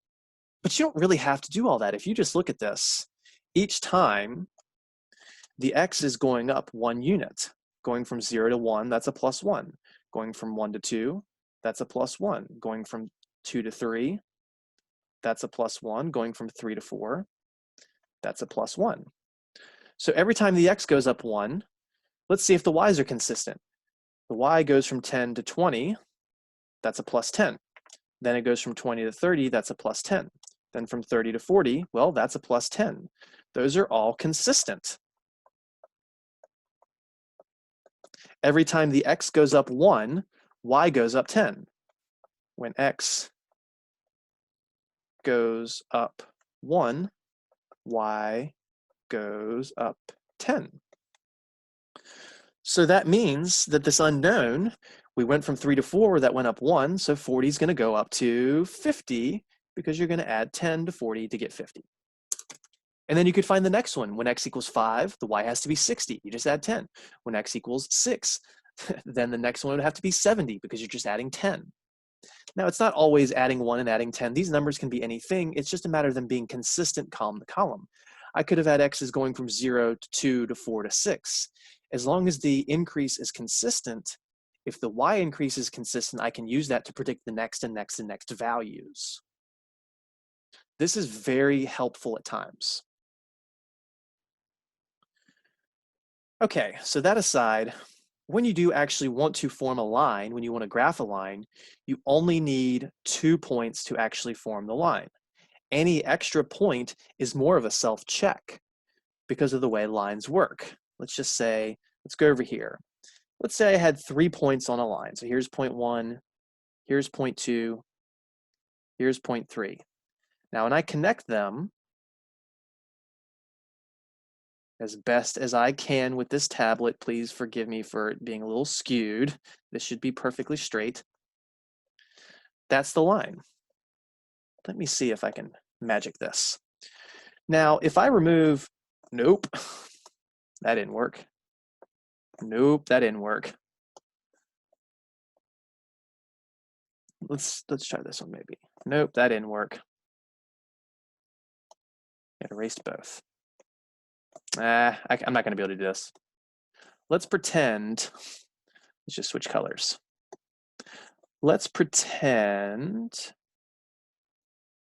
But you don't really have to do all that. If you just look at this, each time the x is going up 1 unit, going from 0 to 1, that's a +1. Going from 1 to 2, that's a +1. Going from 2 to 3, that's a +1. Going from 3 to 4, that's a +1. So every time the x goes up 1, let's see if the y's are consistent. The y goes from 10 to 20, that's a +10. Then it goes from 20 to 30, that's a +10. Then from 30 to 40, well, that's a +10. Those are all consistent. Every time the x goes up 1, y goes up 10. When x goes up 1, y goes up 10. So that means that this unknown, we went from 3 to 4, that went up 1, so 40 is going to go up to 50 because you're going to add 10 to 40 to get 50. And then you could find the next one. When x equals 5, the y has to be 60. You just add 10. When x equals 6, then the next one would have to be 70 because you're just adding 10. Now, it's not always adding 1 and adding 10. These numbers can be anything. It's just a matter of them being consistent column to column. I could have had x's going from 0 to 2 to 4 to 6. As long as the increase is consistent, if the y increase is consistent, I can use that to predict the next and next and next values. This is very helpful at times. Okay, so that aside, when you do actually want to form a line, when you want to graph a line, you only need 2 points to actually form the line. Any extra point is more of a self-check. because of the way lines work. Let's just say, let's go over here. Let's say I had 3 points on a line. So here's point 1, here's point 2, here's point 3. Now, when I connect them, as best as I can with this tablet, please forgive me for it being a little skewed. This should be perfectly straight. That's the line. Let me see if I can magic this. Now, if I remove, nope, that didn't work. Nope, that didn't work. Let's try this one maybe. Nope, that didn't work. It erased both. I'm not gonna be able to do this. Let's pretend, let's just switch colors. Let's pretend,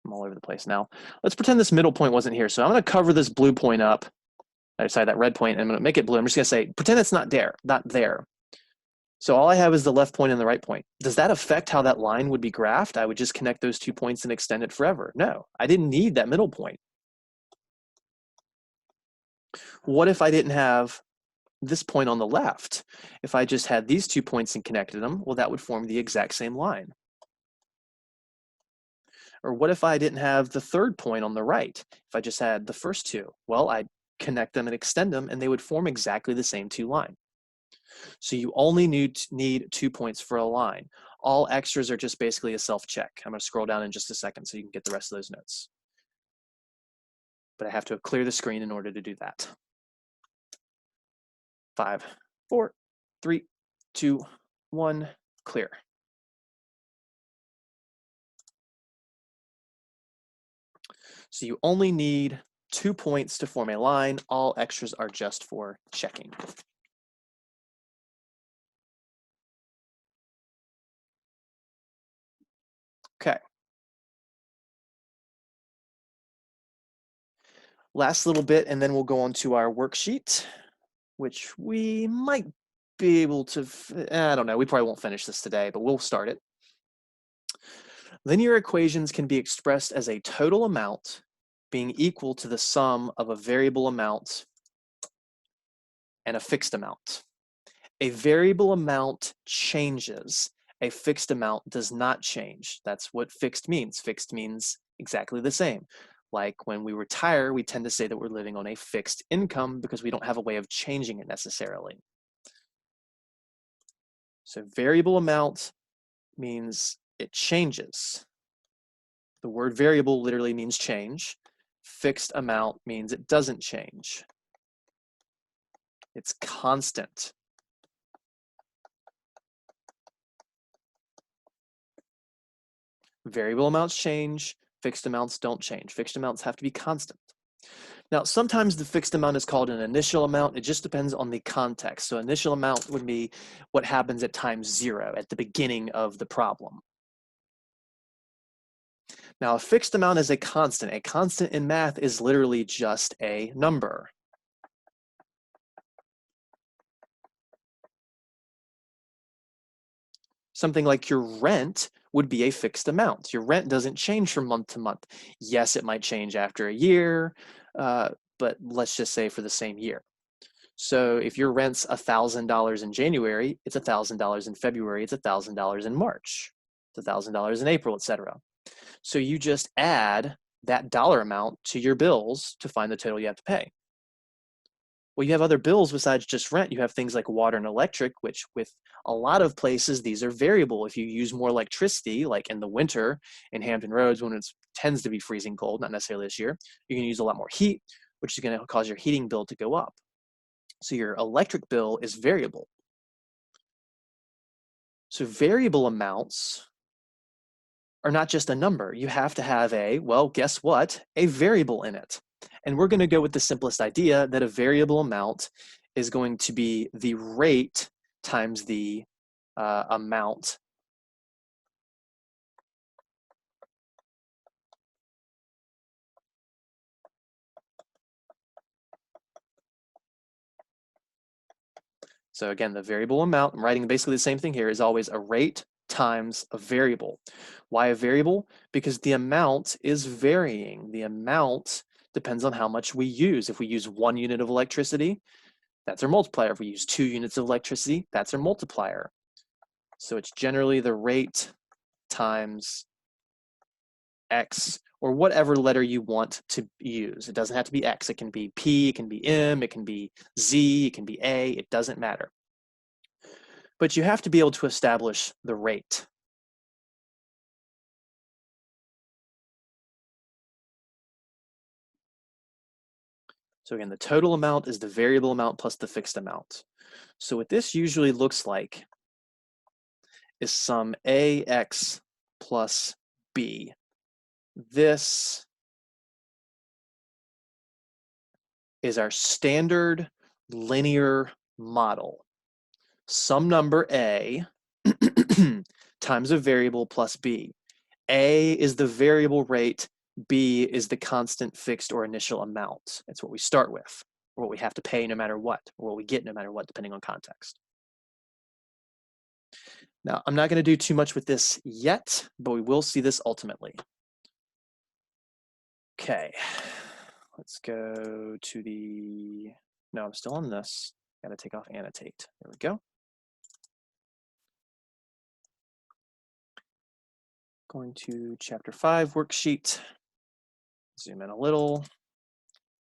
I'm all over the place now. Let's pretend this middle point wasn't here. So I'm gonna cover this blue point up. Sorry, that red point, and I'm gonna make it blue. I'm just gonna say, pretend it's not there. So all I have is the left point and the right point. Does that affect how that line would be graphed? I would just connect those 2 points and extend it forever. No, I didn't need that middle point. What if I didn't have this point on the left? If I just had these 2 points and connected them, well, that would form the exact same line. Or what if I didn't have the third point on the right? If I just had the first 2, well, I'd connect them and extend them, and they would form exactly the same 2 lines. So you only need 2 points for a line. All extras are just basically a self-check. I'm going to scroll down in just a second so you can get the rest of those notes. But I have to clear the screen in order to do that. 5, 4, 3, 2, 1, clear. So you only need 2 points to form a line. All extras are just for checking. Okay. Last little bit, and then we'll go on to our worksheet, which we might be able to, I don't know, we probably won't finish this today, but we'll start it. Linear equations can be expressed as a total amount being equal to the sum of a variable amount and a fixed amount. A variable amount changes. A fixed amount does not change. That's what fixed means. Fixed means exactly the same. Like when we retire, we tend to say that we're living on a fixed income because we don't have a way of changing it necessarily. So variable amount means it changes. The word variable literally means change. Fixed amount means it doesn't change. It's constant. Variable amounts change, fixed amounts don't change. Fixed amounts have to be constant. Now, sometimes the fixed amount is called an initial amount. It just depends on the context. So initial amount would be what happens at time 0, at the beginning of the problem. Now, a fixed amount is a constant. A constant in math is literally just a number. Something like your rent would be a fixed amount. Your rent doesn't change from month to month. Yes, it might change after a year, but let's just say for the same year. So if your rent's $1,000 in January, it's $1,000 in February, it's $1,000 in March, it's $1,000 in April, etc. So you just add that dollar amount to your bills to find the total you have to pay. Well, you have other bills besides just rent. You have things like water and electric, which with a lot of places, these are variable. If you use more electricity, like in the winter in Hampton Roads when it tends to be freezing cold, not necessarily this year, you can use a lot more heat, which is going to cause your heating bill to go up. So your electric bill is variable. So variable amounts are not just a number. You have to have a, well, guess what? A variable in it. And we're going to go with the simplest idea that a variable amount is going to be the rate times the amount. So again, the variable amount, I'm writing basically the same thing here, is always a rate times a variable. Why a variable? Because the amount is varying. The amount Depends on how much we use. If we use 1 unit of electricity, that's our multiplier. If we use 2 units of electricity, that's our multiplier. So it's generally the rate times X, or whatever letter you want to use. It doesn't have to be X. It can be P, it can be M, it can be Z, it can be A. It doesn't matter. But you have to be able to establish the rate. So again, the total amount is the variable amount plus the fixed amount. So what this usually looks like is some AX plus B. This is our standard linear model. Some number A times a variable plus B. A is the variable rate, B is the constant fixed or initial amount. It's what we start with, or what we have to pay no matter what, or what we get no matter what, depending on context. Now, I'm not going to do too much with this yet, but we will see this ultimately. Okay, let's go to the, no, I'm still on this. Got to take off annotate. There we go. Going to chapter 5 worksheet. Zoom in a little.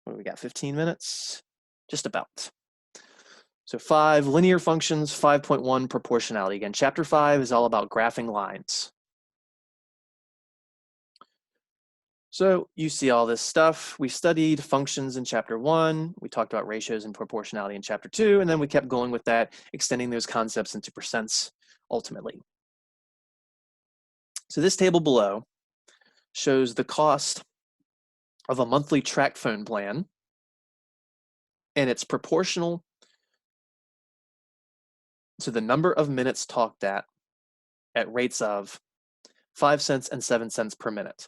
What do we got, 15 minutes? Just about. So 5, linear functions, 5.1, proportionality. Again, chapter 5 is all about graphing lines. So you see all this stuff. We studied functions in chapter 1. We talked about ratios and proportionality in chapter 2, and then we kept going with that, extending those concepts into percents ultimately. So this table below shows the cost of a monthly track phone plan, and it's proportional to the number of minutes talked at rates of 5 cents and 7 cents per minute.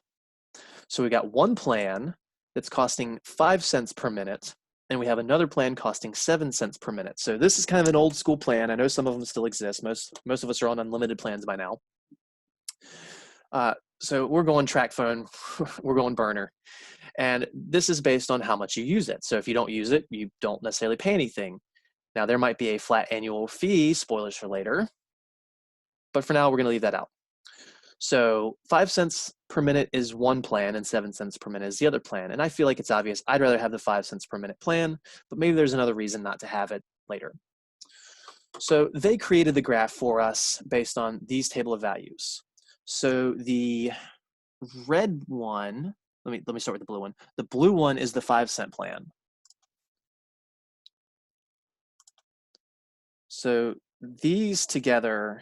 So we got one plan that's costing 5 cents per minute, and we have another plan costing 7 cents per minute. So this is kind of an old school plan. I know some of them still exist. Most of us are on unlimited plans by now. So we're going track phone, we're going burner. And this is based on how much you use it. So if you don't use it, you don't necessarily pay anything. Now there might be a flat annual fee, spoilers for later, but for now we're gonna leave that out. So 5 cents per minute is one plan and 7 cents per minute is the other plan. And I feel like it's obvious, I'd rather have the 5 cents per minute plan, but maybe there's another reason not to have it later. So they created the graph for us based on these table of values. So the red one, let me start with the blue one. The blue one is the 5 cent plan. So these together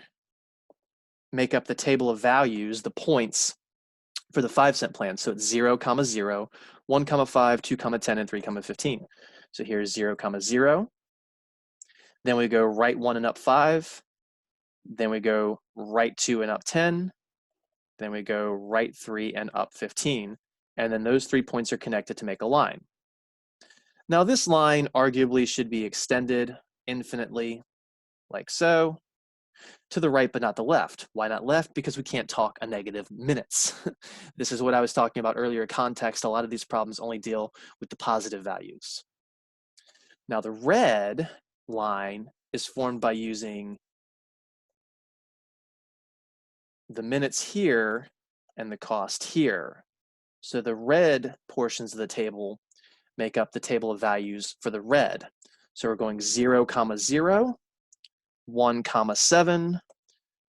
make up the table of values, the points for the 5 cent plan. So it's 0, 0, 1, 5, 2, 10, and 3, 15. So here's 0, 0. Then we go right 1 and up 5. Then we go right 2 and up 10. Then we go right 3 and up 15. And then those 3 points are connected to make a line. Now this line arguably should be extended infinitely, like so, to the right but not the left. Why not left? Because we can't talk a negative minutes. This is what I was talking about earlier, context. A lot of these problems only deal with the positive values. Now the red line is formed by using the minutes here and the cost here. So the red portions of the table make up the table of values for the red. So we're going 0, 0, 1, 7,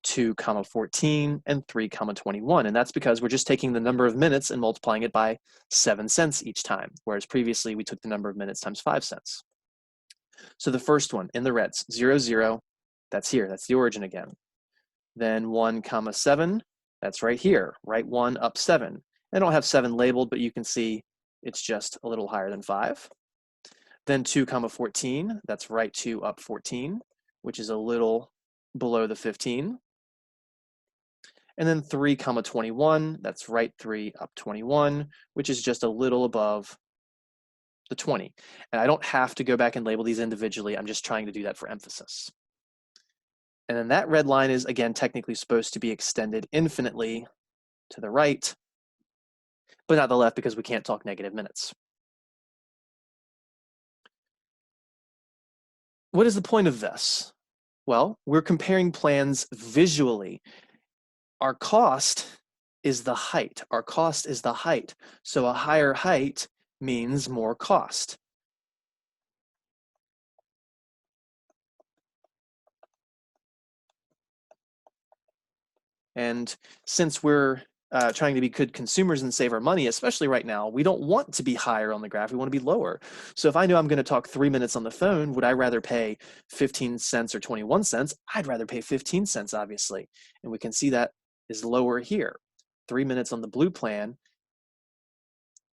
2, 14, and 3, 21. And that's because we're just taking the number of minutes and multiplying it by 7 cents each time, whereas previously we took the number of minutes times 5 cents. So the first one in the reds, 0, 0, that's here, that's the origin again. Then 1, 7, that's right here, right 1 up 7. I don't have 7 labeled, but you can see it's just a little higher than 5. Then 2, 14, that's right 2 up 14, which is a little below the 15. And then 3, 21, that's right 3 up 21, which is just a little above the 20. And I don't have to go back and label these individually. I'm just trying to do that for emphasis. And then that red line is, again, technically supposed to be extended infinitely to the right, but not the left because we can't talk negative minutes. what is the point of this? Well, we're comparing plans visually. Our cost is the height. Our cost is the height. So a higher height means more cost. And since we're trying to be good consumers and save our money, especially right now, we don't want to be higher on the graph. We want to be lower. So if I know I'm going to talk 3 minutes on the phone, would I rather pay 15 cents or 21 cents? I'd rather pay 15 cents, obviously. And we can see that is lower here. 3 minutes on the blue plan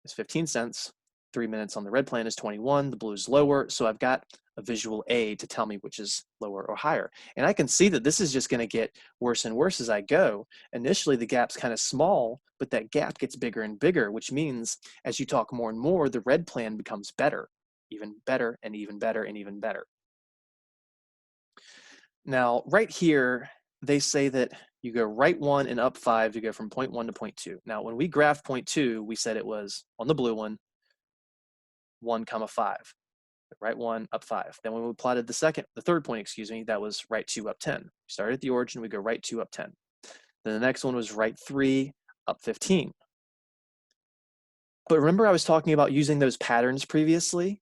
is 15 cents. 3 minutes on the red plan is 21. The blue is lower. So I've got a visual aid to tell me which is lower or higher. And I can see that this is just going to get worse and worse as I go. Initially, the gap's kind of small, but that gap gets bigger and bigger, which means as you talk more and more, the red plan becomes better, even better and even better and even better. Now, right here, they say that you go right 1 and up 5 to go from point 1 to point 2. Now, when we graphed point 2, we said it was on the blue one, 1, 5. Right 1 up 5. Then when we plotted the third point, that was right 2 up 10. We started at the origin, we go right 2 up 10. Then the next one was right 3 up 15. But remember I was talking about using those patterns previously?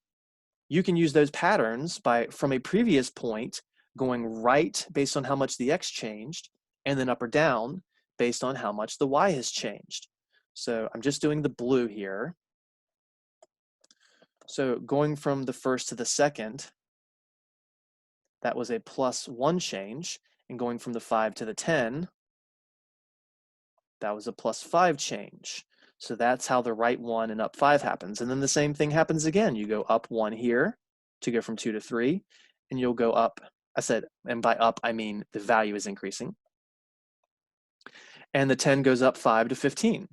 You can use those patterns from a previous point going right based on how much the x changed, and then up or down based on how much the y has changed. So I'm just doing the blue here. So going from the first to the second, that was a +1 change, and going from the 5 to the 10, that was a +5 change. So that's how the right 1 and up 5 happens. And then the same thing happens again. You go up 1 here to go from 2 to 3, and you'll go up, and by up, I mean the value is increasing. And the 10 goes up 5 to 15.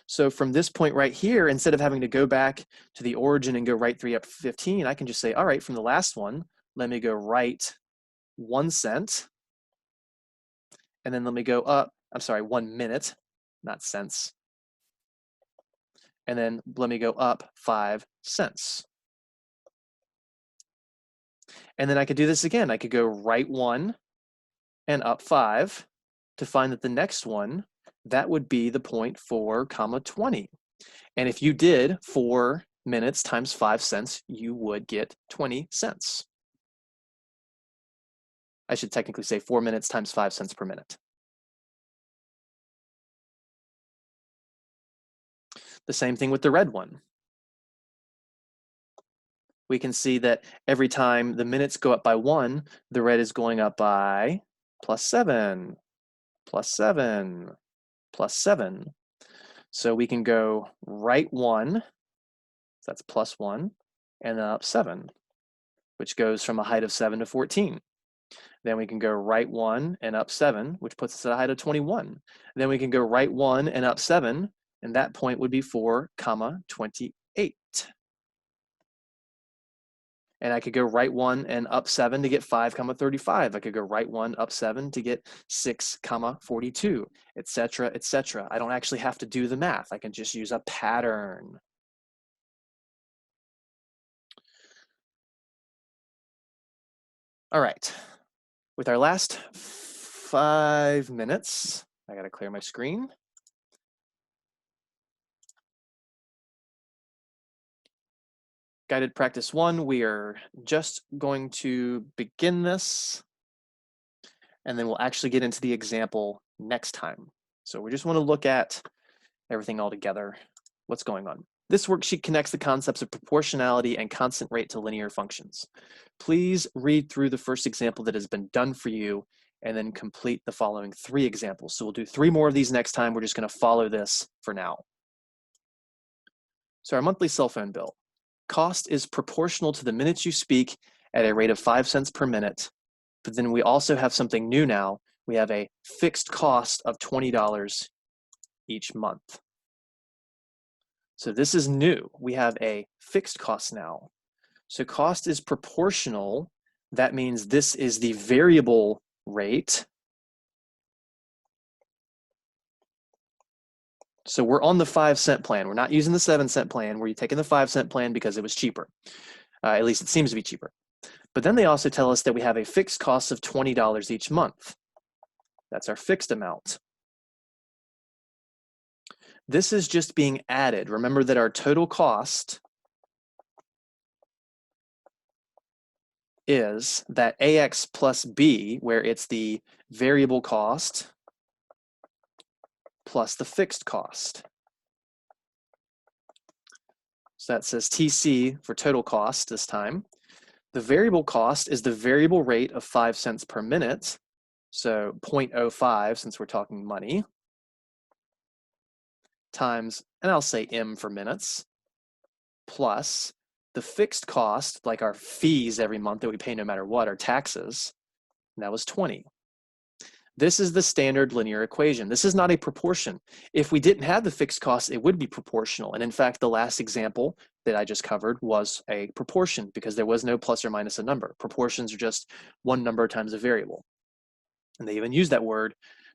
So from this point right here, instead of having to go back to the origin and go right 3 up 15, I can just say, all right, from the last one, let me go right 1 cent, and then let me go up, 1 minute, not cents. And then let me go up 5 cents. And then I could do this again. I could go right 1 and up 5 to find that the next one, that would be the point 4, 20. And if you did 4 minutes times 5 cents, you would get 20 cents. I should technically say 4 minutes times 5 cents per minute. The same thing with the red one. We can see that every time the minutes go up by 1, the red is going up by +7, +7, +7. So we can go right 1, so that's +1, and then up 7, which goes from a height of 7 to 14. Then we can go right 1 and up 7, which puts us at a height of 21. Then we can go right 1 and up 7, and that point would be 4, 28. And I could go right 1 and up 7 to get 5, 35. I could go right 1 up 7 to get 6, 42, etc., etc. I don't actually have to do the math. I can just use a pattern. All right. With our last 5 minutes, I got to clear my screen. Guided practice 1, we are just going to begin this, and then we'll actually get into the example next time. So we just want to look at everything all together, what's going on. This worksheet connects the concepts of proportionality and constant rate to linear functions. Please read through the first example that has been done for you and then complete the following 3 examples. So we'll do 3 more of these next time. We're just going to follow this for now. So our monthly cell phone bill. Cost is proportional to the minutes you speak at a rate of 5 cents per minute. But then we also have something new now. We have a fixed cost of $20 each month. So this is new. We have a fixed cost now. So cost is proportional. That means this is the variable rate. So we're on the 5 cent plan. We're not using the 7 cent plan. We're taking the 5 cent plan because it was cheaper. At least it seems to be cheaper. But then they also tell us that we have a fixed cost of $20 each month. That's our fixed amount. This is just being added. Remember that our total cost is that AX plus B, where it's the variable cost plus the fixed cost. So that says TC for total cost this time. The variable cost is the variable rate of 5 cents per minute. So 0.05, since we're talking money, times, and I'll say M for minutes, plus the fixed cost, like our fees every month that we pay no matter what, our taxes, and that was 20. This is the standard linear equation. This is not a proportion. If we didn't have the fixed cost, it would be proportional. And in fact, the last example that I just covered was a proportion because there was no plus or minus a number. Proportions are just one number times a variable. And they even use that word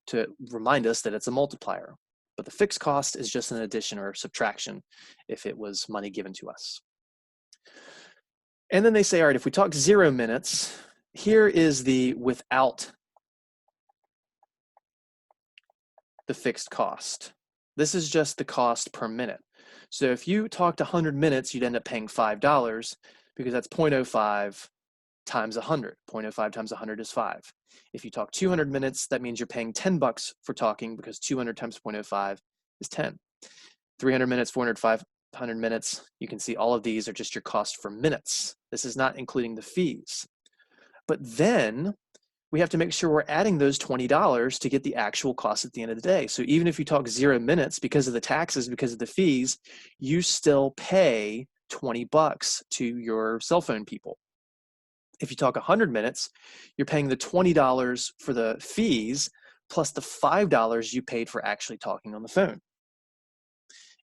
to remind us that it's a multiplier. But the fixed cost is just an addition or subtraction if it was money given to us. And then they say, all right, if we talk 0 minutes, here is the without the fixed cost. This is just the cost per minute. So if you talked 100 minutes, you'd end up paying $5 because that's 0.05 times 100. 0.05 times 100 is 5. If you talk 200 minutes, that means you're paying $10 for talking because 200 times 0.05 is 10. 300 minutes, 400, 500 minutes, you can see all of these are just your cost for minutes. This is not including the fees. But then we have to make sure we're adding those $20 to get the actual cost at the end of the day. So even if you talk 0 minutes, because of the taxes, because of the fees, you still pay $20 to your cell phone people. If you talk 100 minutes, you're paying the $20 for the fees plus the $5 you paid for actually talking on the phone.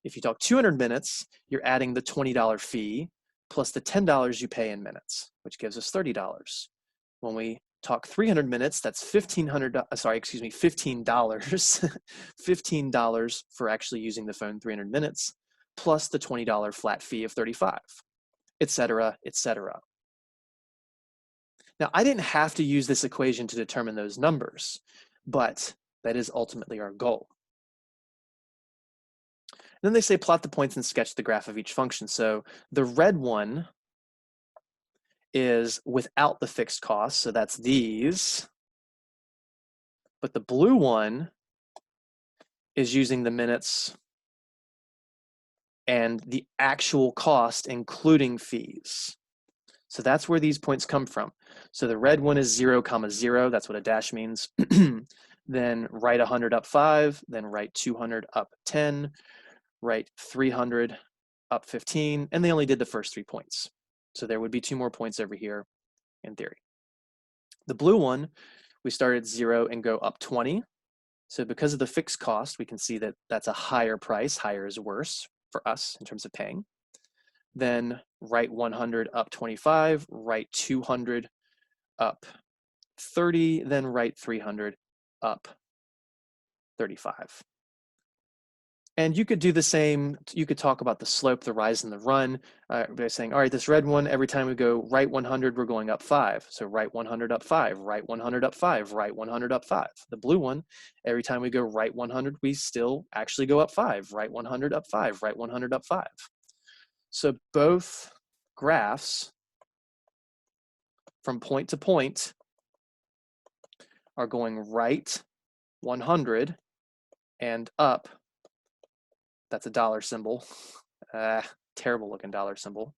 If you talk 200 minutes, you're adding the $20 fee plus the $10 you pay in minutes, which gives us $30. When we talk 300 minutes, that's $15, $15 for actually using the phone 300 minutes, plus the $20 flat fee of 35, etc., etc. Now, I didn't have to use this equation to determine those numbers, but that is ultimately our goal. And then they say plot the points and sketch the graph of each function. So the red one is without the fixed cost, so that's these. But the blue one is using the minutes and the actual cost, including fees. So that's where these points come from. So the red one is 0, 0. That's what a dash means. Then write 100 up 5, then write 200 up 10, write 300 up 15, and they only did the first 3 points. So there would be 2 more points over here in theory. The blue one, we start at 0 and go up 20. So because of the fixed cost, we can see that that's a higher price. Higher is worse for us in terms of paying. Then write 100 up 25, write 200 up 30, then write 300 up 35. And you could do the same. You could talk about the slope, the rise, and the run by saying, all right, this red one, every time we go right 100, we're going up 5. So right 100 up 5, right 100 up 5, right 100 up 5. The blue one, every time we go right 100, we still actually go up 5, right 100 up 5, right 100 up 5. So both graphs from point to point are going right 100 and up. That's a dollar symbol. Terrible looking dollar symbol.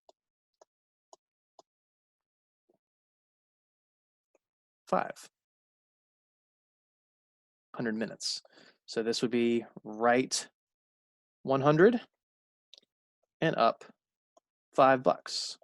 5. 100 minutes. So this would be right 100 and up $5.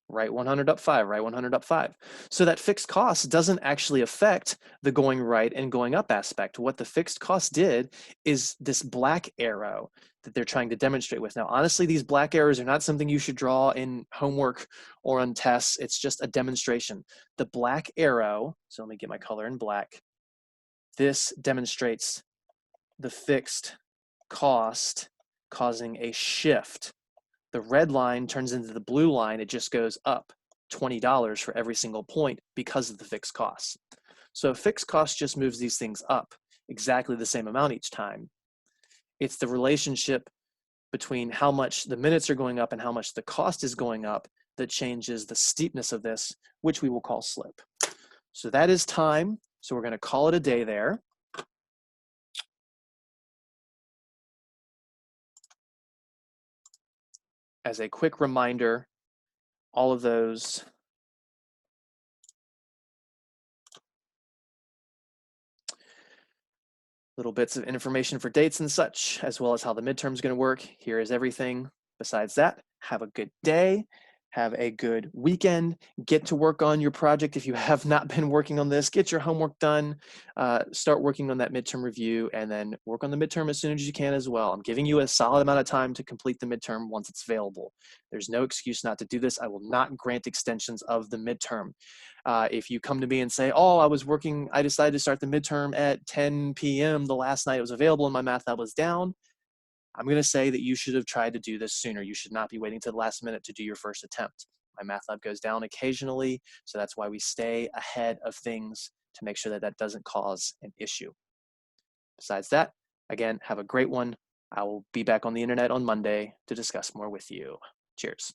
Right 100 up 5, right 100 up 5. So that fixed cost doesn't actually affect the going right and going up aspect. What the fixed cost did is this black arrow that they're trying to demonstrate with. Now, honestly, these black arrows are not something you should draw in homework or on tests. It's just a demonstration. The black arrow, so let me get my color in black. This demonstrates the fixed cost causing a shift. The red line turns into the blue line. It just goes up $20 for every single point because of the fixed costs. So fixed cost just moves these things up exactly the same amount each time. It's the relationship between how much the minutes are going up and how much the cost is going up that changes the steepness of this, which we will call slope. So that is time. So we're going to call it a day there. As a quick reminder, all of those little bits of information for dates and such, as well as how the midterm is going to work. Here is everything. Besides that, have a good day. Have a good weekend. Get to work on your project. If you have not been working on this, get your homework done. Start working on that midterm review, and then work on the midterm as soon as you can as well. I'm giving you a solid amount of time to complete the midterm once it's available. There's no excuse not to do this. I will not grant extensions of the midterm. If you come to me and say, oh, I decided to start the midterm at 10 p.m. the last night it was available and my math lab was down, I'm going to say that you should have tried to do this sooner. You should not be waiting to the last minute to do your first attempt. My math lab goes down occasionally, so that's why we stay ahead of things to make sure that that doesn't cause an issue. Besides that, again, have a great one. I will be back on the internet on Monday to discuss more with you. Cheers.